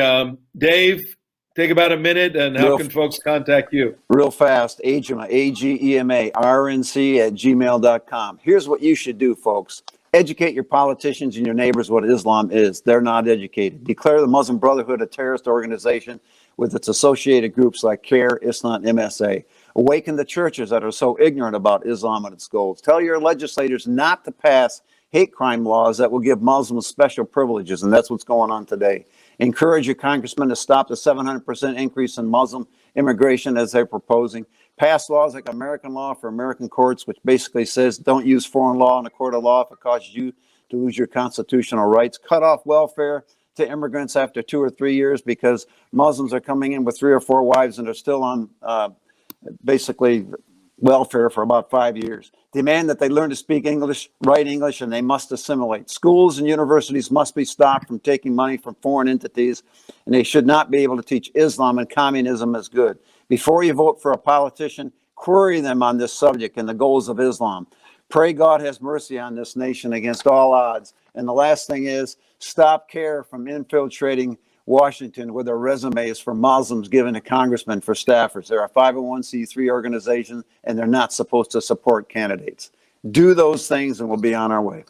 Speaker 5: Dave, take about a minute, and how can folks contact you?
Speaker 4: Real fast, Agema, Agema, rnc@gmail.com. Here's what you should do, folks. Educate your politicians and your neighbors what Islam is. They're not educated. Declare the Muslim Brotherhood a terrorist organization with its associated groups like CARE, Islam, MSA. Awaken the churches that are so ignorant about Islam and its goals. Tell your legislators not to pass hate crime laws that will give Muslims special privileges, and that's what's going on today. Encourage your congressmen to stop the 700% increase in Muslim immigration as they're proposing. Pass laws like American law for American courts, which basically says don't use foreign law in a court of law if it causes you to lose your constitutional rights. Cut off welfare to immigrants after 2 or 3 years because Muslims are coming in with 3 or 4 wives and are still on basically welfare for about 5 years. Demand that they learn to speak English, write English, and they must assimilate. Schools and universities must be stopped from taking money from foreign entities, and they should not be able to teach Islam and communism as good. Before you vote for a politician, query them on this subject and the goals of Islam. Pray God has mercy on this nation against all odds. And the last thing is, stop CARE from infiltrating Washington with their resumes for Muslims given to congressmen for staffers. They're a 501c3 organization, and they're not supposed to support candidates. Do those things, and we'll be on our way.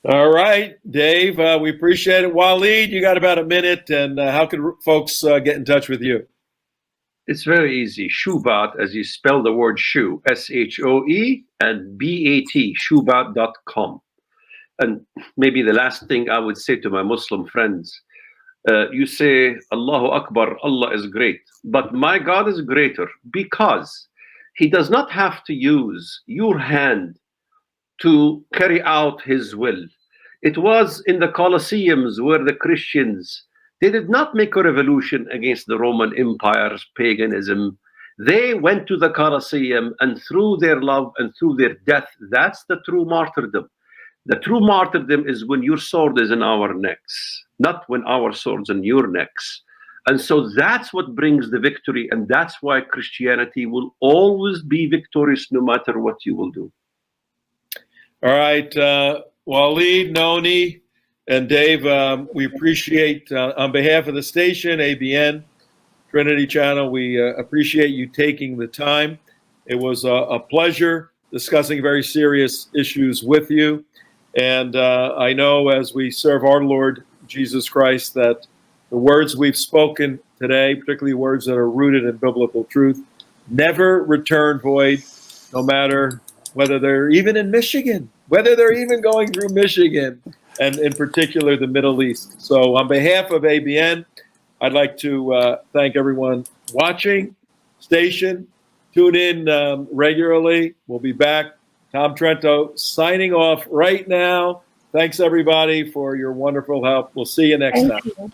Speaker 5: All right, Dave, we appreciate it. Walid, you got about a minute, and how can folks get in touch with you?
Speaker 3: It's very easy. Shoebat, as you spell the word shoe, S-H-O-E and B-A-T, shoebat.com. And maybe the last thing I would say to my Muslim friends, you say, Allahu Akbar, Allah is great. But my God is greater because he does not have to use your hand to carry out his will. It was in the Colosseums where the Christians, they did not make a revolution against the Roman Empire's paganism. They went to the Colosseum, and through their love and through their death, that's the true martyrdom. The true martyrdom is when your sword is in our necks, not when our sword's in your necks. And so that's what brings the victory, and that's why Christianity will always be victorious no matter what you will do.
Speaker 5: All right, Walid, Nonie, and Dave, we appreciate, on behalf of the station, ABN, Trinity channel. We appreciate you taking the time. It was a pleasure discussing very serious issues with you. And I know as we serve our Lord Jesus Christ that the words we've spoken today, particularly words that are rooted in biblical truth, never return void, no matter whether they're even in Michigan, whether they're even going through Michigan, and in particular the Middle East. So on behalf of ABN, I'd like to thank everyone watching, station, tune in regularly. We'll be back. TomTrento signing off right now. Thanks everybody for your wonderful help. We'll see you next time.
Speaker 1: Thank you.